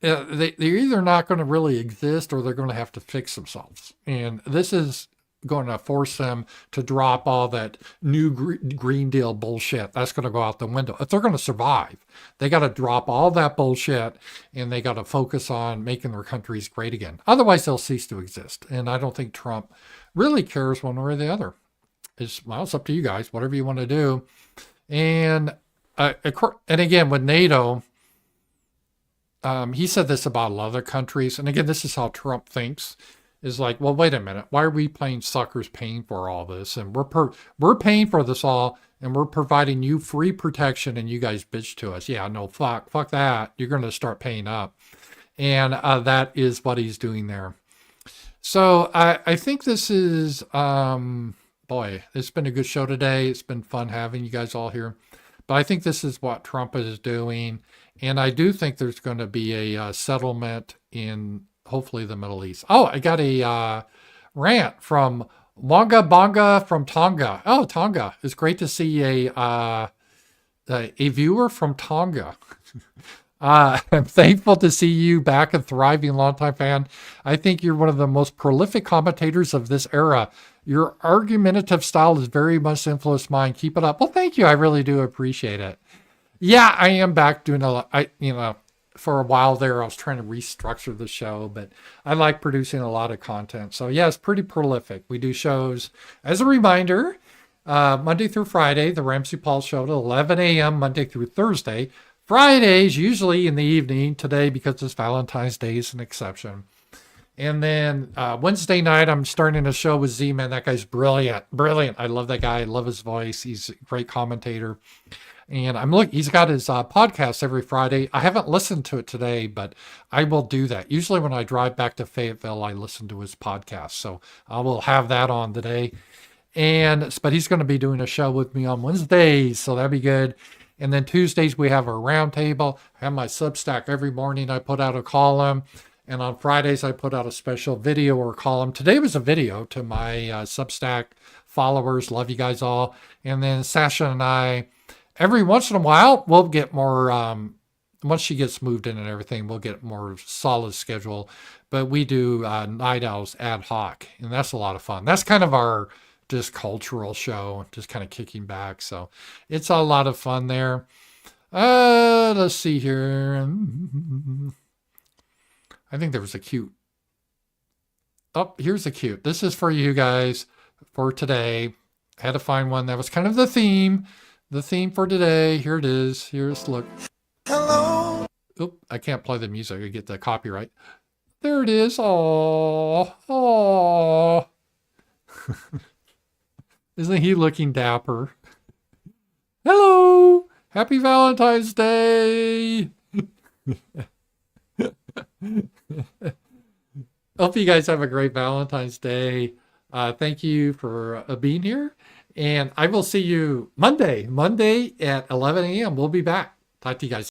they're either not going to really exist, or they're going to have to fix themselves. And this is going to force them to drop all that new Green Deal bullshit. That's going to go out the window. If they're going to survive, they got to drop all that bullshit, and they got to focus on making their countries great again. Otherwise, they'll cease to exist. And I don't think Trump really cares one way or the other. It's up to you guys, whatever you want to do. And again, with NATO, he said this about a lot of other countries. And again, this is how Trump thinks. Is like, well, wait a minute. Why are we playing suckers paying for all this? And we're paying for this all. and we're providing you free protection and you guys bitch to us. Yeah, no, fuck that. You're going to start paying up. And that is what he's doing there. So I think this is, boy, it's been a good show today. It's been fun having you guys all here. But I think this is what Trump is doing. And I do think there's going to be a settlement in hopefully the Middle East. Oh, I got a rant from Wanga Bonga from Tonga. Oh, Tonga. It's great to see a viewer from Tonga. I'm thankful to see you back, a thriving longtime fan. I think you're one of the most prolific commentators of this era. Your argumentative style has very much influenced mine. Keep it up. Well, thank you. I really do appreciate it. Yeah, I am back doing a lot. For a while there, I was trying to restructure the show, but I like producing a lot of content. So yeah, it's pretty prolific. We do shows, as a reminder, Monday through Friday, the RAMZPAUL show at 11 a.m. Monday through Thursday. Fridays, usually in the evening. Today, because it's Valentine's Day, is an exception. And then Wednesday night, I'm starting a show with Z-Man. That guy's brilliant. Brilliant. I love that guy. I love his voice. He's a great commentator. And he's got his podcast every Friday. I haven't listened to it today, but I will do that. Usually when I drive back to Fayetteville, I listen to his podcast. So I will have that on today. But he's going to be doing a show with me on Wednesdays. So that'd be good. And then Tuesdays, we have our roundtable. I have my Substack every morning. I put out a column. And on Fridays, I put out a special video or column. Today was a video to my Substack followers. Love you guys all. And then Sasha and I, every once in a while, we'll get more, once she gets moved in and everything, we'll get more solid schedule. But we do Night Owls ad hoc. And that's a lot of fun. That's kind of our just cultural show, just kind of kicking back. So it's a lot of fun there. Let's see here. I think there was a cute. Oh, here's a cute. This is for you guys for today. I had to find one that was kind of the theme. The theme for today. Here it is. Here's look. Hello. Oop, I can't play the music. I get the copyright. There it is. Oh. Isn't he looking dapper? Hello. Happy Valentine's Day. Hope you guys have a great Valentine's Day. Thank you for being here. And I will see you Monday at 11 a.m. We'll be back. Talk to you guys.